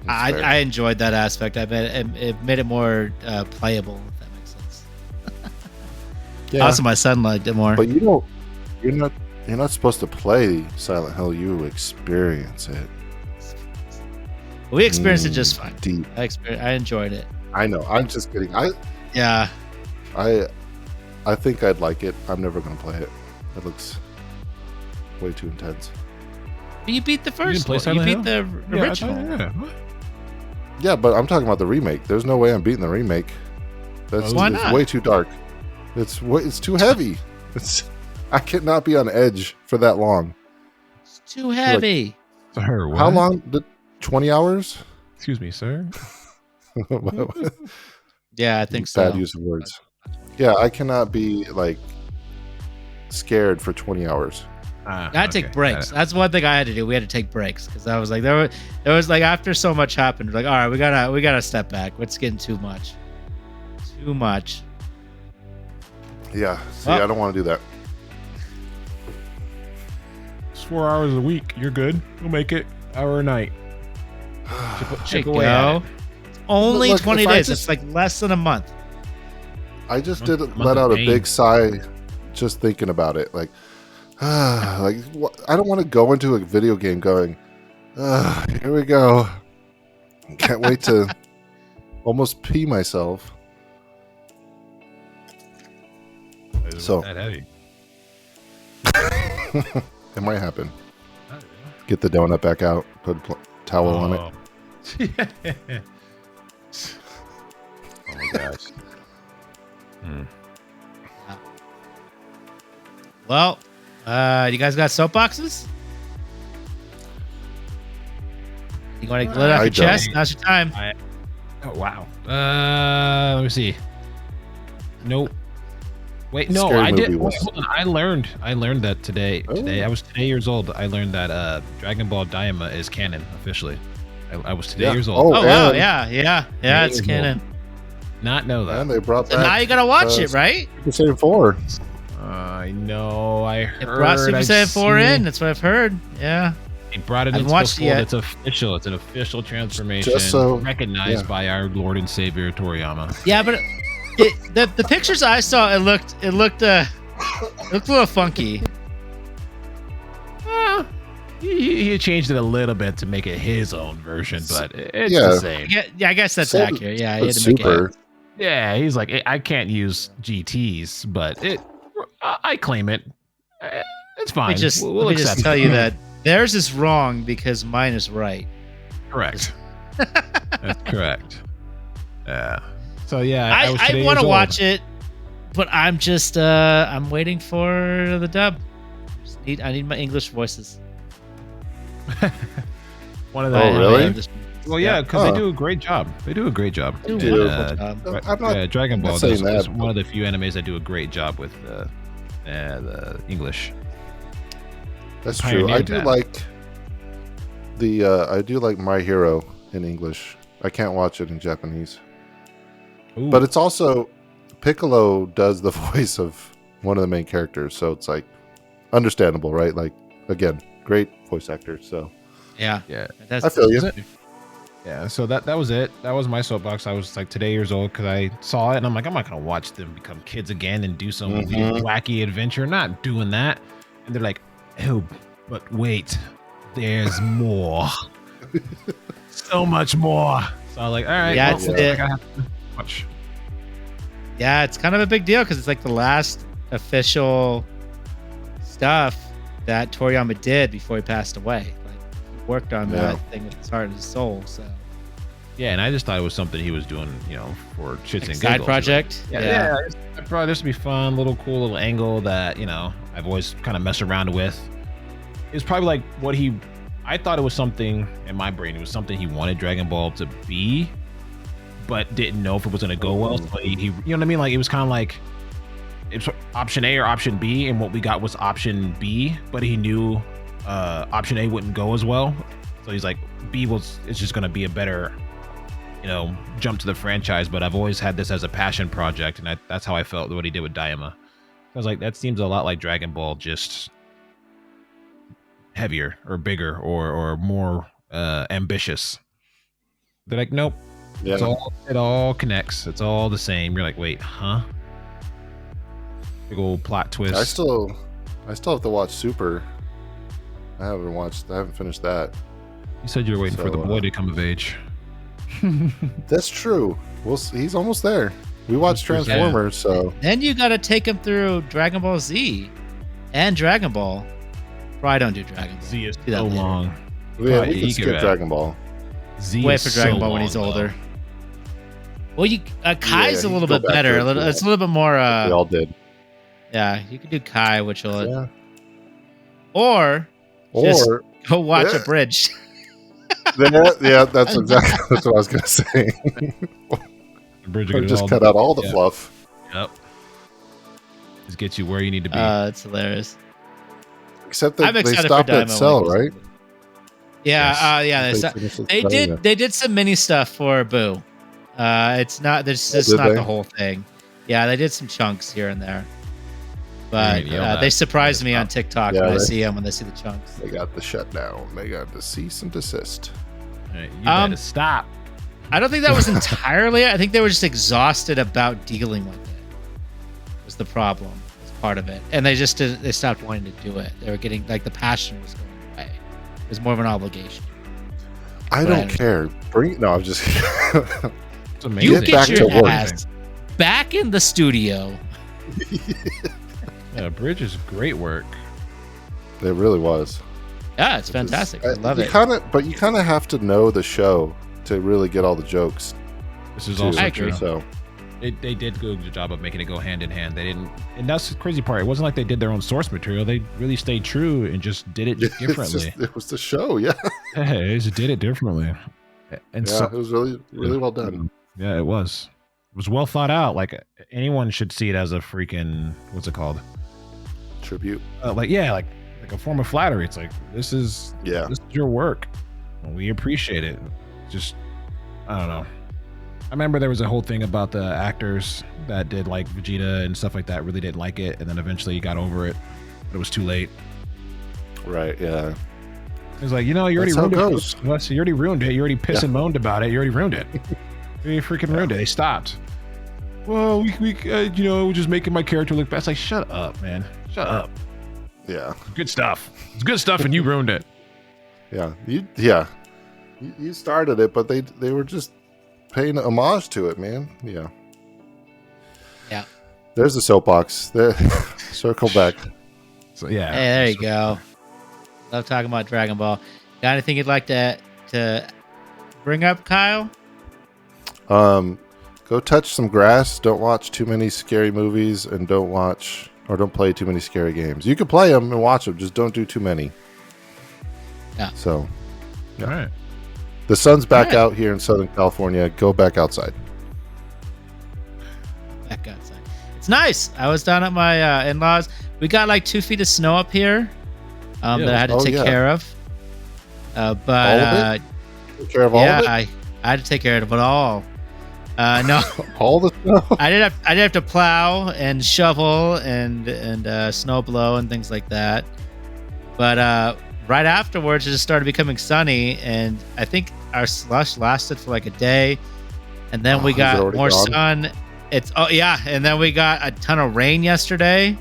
That's fair. I enjoyed that aspect. I bet it made it more playable. If that makes sense. Yeah, Also, my son liked it more. but you're not supposed to play Silent Hill. You experience it. We experienced it just fine. Deep. I enjoyed it. I know. I'm just kidding. Yeah. I think I'd like it. I'm never gonna play it. It looks way too intense. But you beat the didn't first play one. You Silent beat the Yeah, I original. thought- yeah. What? Yeah, but I'm talking about the remake. There's no way I'm beating the remake. That's Why it's not? way too dark. It's too heavy. I cannot be on edge for that long. It's too heavy. Sir, what? How long? 20 hours? Excuse me, sir. Yeah, I think so. Bad use of words. Yeah, I cannot be like scared for 20 hours. I had to take breaks. That's one thing I had to do. We had to take breaks because I was like, there was like after so much happened, like, all right, we gotta step back. It's getting too much. Too much. Yeah. See, I don't want to do that. It's 4 hours a week. You're good. We'll make it hour a night. Chip There away you at go. it. Only Look, 20 if I days. just- It's like less than a month. I just Month- did month let of out a pain. big sigh just thinking about it. Like, like I don't want to go into a video game going, here we go. Can't wait to almost pee myself. Is So- that heavy? It might happen. Get the donut back out. Put a towel on it. it. Oh my gosh. Well, you guys got soapboxes? You want to let off I your don't. chest? Now's your time. Oh wow. Let me see. Nope. Wait, no, Scary I did. movie Wait, was- hold on. I learned that today. Today, I was 10 years old. I learned that Dragon Ball Daima is canon officially. I was today Yeah. years old. Oh, wow. and- Yeah, it's canon. Not know that. And they brought So back now you gotta watch it, right? Super Saiyan 4. I know. I heard. It brought Super I've Saiyan 4 seen in. That's what I've heard. Yeah. They brought it I haven't into the watched it fold. yet. It's official. It's an official transformation, Just so- recognized yeah. by our Lord and Savior Toriyama. Yeah, but the pictures I saw, it looked a little funky. Well, he changed it a little bit to make it his own version, but it's Yeah. the same. Yeah, I guess that's So- accurate. Yeah, he But had to make Super. it. Yeah, he's like, I can't use GTs, but I claim it. It's fine. Let me just, We'll let me just accept tell it. you that theirs is wrong because mine is right. Correct. That's correct. Yeah. So yeah, I was I today want to years watch it, but I'm just I'm waiting for the dub. I need my English voices. old. One of the. Oh, really? Well, yeah, because Huh. they do a great job. They do a great job. Do a do. wonderful job. I'm not. Yeah, Dragon Ball not saying is that, one of the few animes that do a great job with the English. That's true. I pioneered do that. like I do like My Hero in English. I can't watch it in Japanese. Ooh. But it's also Piccolo does the voice of one of the main characters, so it's like understandable, right? Like again, great voice actor. So Yeah, Yeah. That's, I feel you. Yeah, so that was it. That was my soapbox. I was like today years old because I saw it and I'm like, I'm not gonna watch them become kids again and do some Mhm. wacky adventure. Not doing that. And they're like, oh, but wait, there's more. So much more. So I was like, all right, Yeah, well, it's I the- gotta have to watch. Yeah, it's kind of a big deal because it's like the last official stuff that Toriyama did before he passed away. Like he worked on Yeah. that thing with his heart and his soul. So Yeah, and I just thought it was something he was doing, for shits like and side giggles. project. Yeah. Probably this would be fun, little cool little angle that I've always kind of messed around with. It's probably like I thought it was something in my brain. It was something he wanted Dragon Ball to be, but didn't know if it was gonna go well. So he you know what I mean? Like it was kind of like it's option A or option B, and what we got was option B. But he knew option A wouldn't go as well, so he's like it's just gonna be a better jump to the franchise. But I've always had this as a passion project, and that's how I felt what he did with Daima. I was like, that seems a lot like Dragon Ball, just heavier or bigger or more ambitious. They're like, nope. yeah. It all connects. It's all the same. You're like, wait, huh? Big old plot twist. I still have to watch Super. I haven't finished that. You said you were waiting for the So, boy to come of age. That's true. He's almost there. We watched Yeah. Transformers, so Then you got to take him through Dragon Ball Z and Dragon Ball. Probably don't do Dragon Ball. Z is Do that so later. long. yeah, Right, we you can can skip do that. Dragon Ball. Z Wait is for Dragon so Ball when he's long, though. older. Well, Kai's Yeah, a he little can bit go back better. to it, It's a little bit more. We all did. Yeah, you could do Kai, which will, Yeah. or just Or go watch a Yeah. bridge. that's exactly that's what I was gonna say. The bridge Or will get just all cut out all the yeah. fluff. Yep. Just get you where you need to be. It's hilarious. Except I'm that they excited stopped for at Daimon Cell, when he right? goes into it. Yeah, Yes. yeah. Finished with They Cell, did. yeah. They did some mini stuff for Boo. It's not. There's just did not they? the whole thing. Yeah, they did some chunks here and there. But Right, yeah, they that- surprised me yeah. on TikTok Yeah, when I they- see them when they see the chunks. They got the shutdown. They got the cease and desist. All right, you better stop. I don't think that was entirely it. I think they were just exhausted about dealing with it. Was the problem? Was part of it, and they just they stopped wanting to do it. They were getting like the passion was going away. It was more of an obligation. I But don't care. Bring no. I'm just. It's amazing. You Get get back your to work. ass back in the studio. Yeah, Bridge is great work. It really was. Yeah, it's fantastic. I love it. But you kind of have to know the show to really get all the jokes. This is Too. also I agree. true. So They did a good job of making it go hand in hand. They didn't, and that's the crazy part. It wasn't like they did their own source material. They really stayed true and just did it it's differently. it was the show. Yeah. Yeah, they just did it differently. And Yeah. so, It was really well done. yeah, it was. It was well thought out. Like anyone should see it as a freaking what's it called? Tribute. Like a form of flattery. It's like this is your work. We appreciate it. Just I don't know. I remember there was a whole thing about the actors that did like Vegeta and stuff like that really didn't like it, and then eventually got over it. But it was too late. Right. Yeah. It was like, you already That's how ruined it it. goes. Wes, you already ruined it. You already pissed and moaned about it. You already ruined it. You freaking ruined it. They stopped. Well, we we're just making my character look best. Like, shut up, man. Shut up. Yeah. Good stuff. It's good stuff, and you ruined it. Yeah. You started it, but they were just paying homage to it, man. Yeah. Yeah. There's the soapbox. There. Circle back. So yeah. Hey, there you go. Love talking about Dragon Ball. Got anything you'd like to bring up, Kyle? Go touch some grass. Don't watch too many scary movies, and don't play too many scary games. You can play them and watch them, just don't do too many. Yeah. So, All right. the sun's back Alright. out here in Southern California. Go back outside. Back outside. It's nice. I was down at my in-laws. We got like 2 feet of snow up here that I had to Oh, take yeah. care of. But All of it? Take care of all yeah, of it. I had to take care of it all. No, All the snow. I did have to plow and shovel and snow blow and things like that. But right afterwards, it just started becoming sunny, and I think our slush lasted for like a day, and then we Is it got already more gone? sun. And then we got a ton of rain yesterday,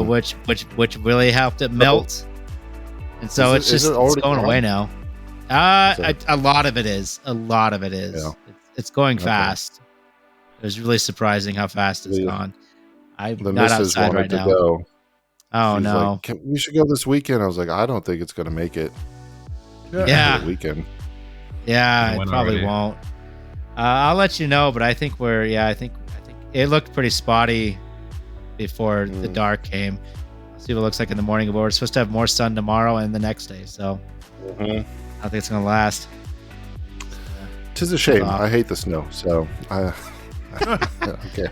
which really helped it melt. And so Is it's it already going gone? away now. So- A lot of it is. Yeah. It's going Okay. fast. It was really surprising how fast it's The- gone. I'm The not missus outside wanted right to now. go. Oh She's no! like, we should go this weekend. I was like, I don't think it's gonna make it. Yeah. For the weekend. Yeah, I it went probably already. won't. I'll let you know, but I think I think it looked pretty spotty before the dark came. Let's see what it looks like in the morning. But we're supposed to have more sun tomorrow and the next day, so Mhm. I don't think it's gonna last. Tis a shame. off. I hate the snow. So okay.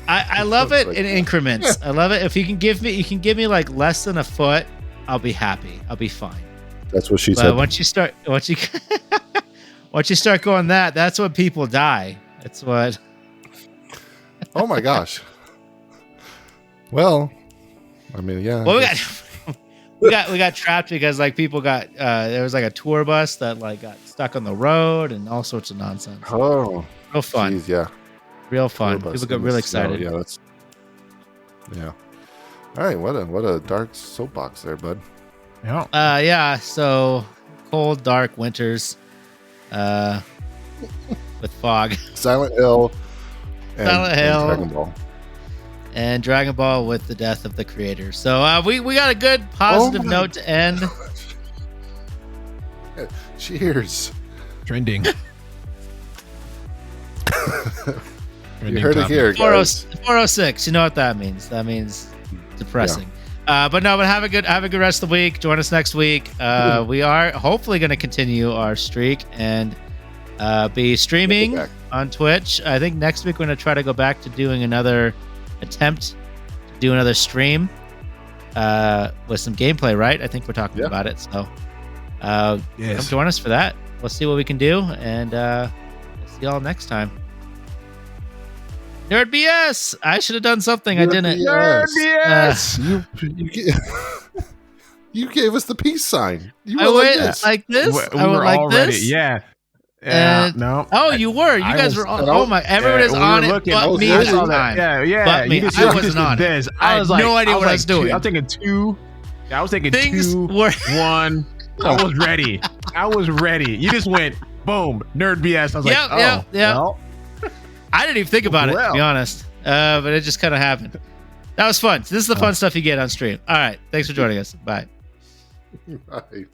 I love it Like in that. increments. I love it. If you can give me like less than a foot, I'll be happy. I'll be fine. That's what she But said. once you start going that's when people die. That's what. Oh my gosh. Well, I mean, yeah. Well, we got trapped because like people got there was like a tour bus that like got stuck on the road and all sorts of nonsense. Oh, Real fun, geez, yeah. real fun. Tour bus People got in the really snow. excited. Yeah. All right, what a dark soapbox there, bud. Yeah. Yeah. So cold, dark winters, with fog. Silent Hill. And, Silent Hill. And Dragon Ball. And Dragon Ball with the death of the creator. So we got a good positive Oh my note to end. Cheers. Trending. You heard it here, guys. 406. You know what that means? That means depressing. But have a good rest of the week. Join us next week. We are hopefully going to continue our streak and be streaming on Twitch. I think next week we're going to try to go back to doing another attempt to do another stream with some gameplay, right? I think we're talking about it. So come join us for that. We'll see what we can do, and we'll see y'all next time. Nerd BS! I should have done something. I didn't. Nerd BS! You gave us the peace sign. I went like this. I went like this. Yeah. No. Oh, you were. You guys were. Oh my! Everyone is on it, but me this time. Yeah. But me. I wasn't on it. I had no idea what I was doing. I was thinking 2. I was thinking things 2, were 1. I was ready. You just went boom. Nerd BS. I was like, well. I didn't even think about it, to be honest. But it just kind of happened. That was fun. This is the fun stuff you get on stream. All right. Thanks for joining us. Bye. Bye.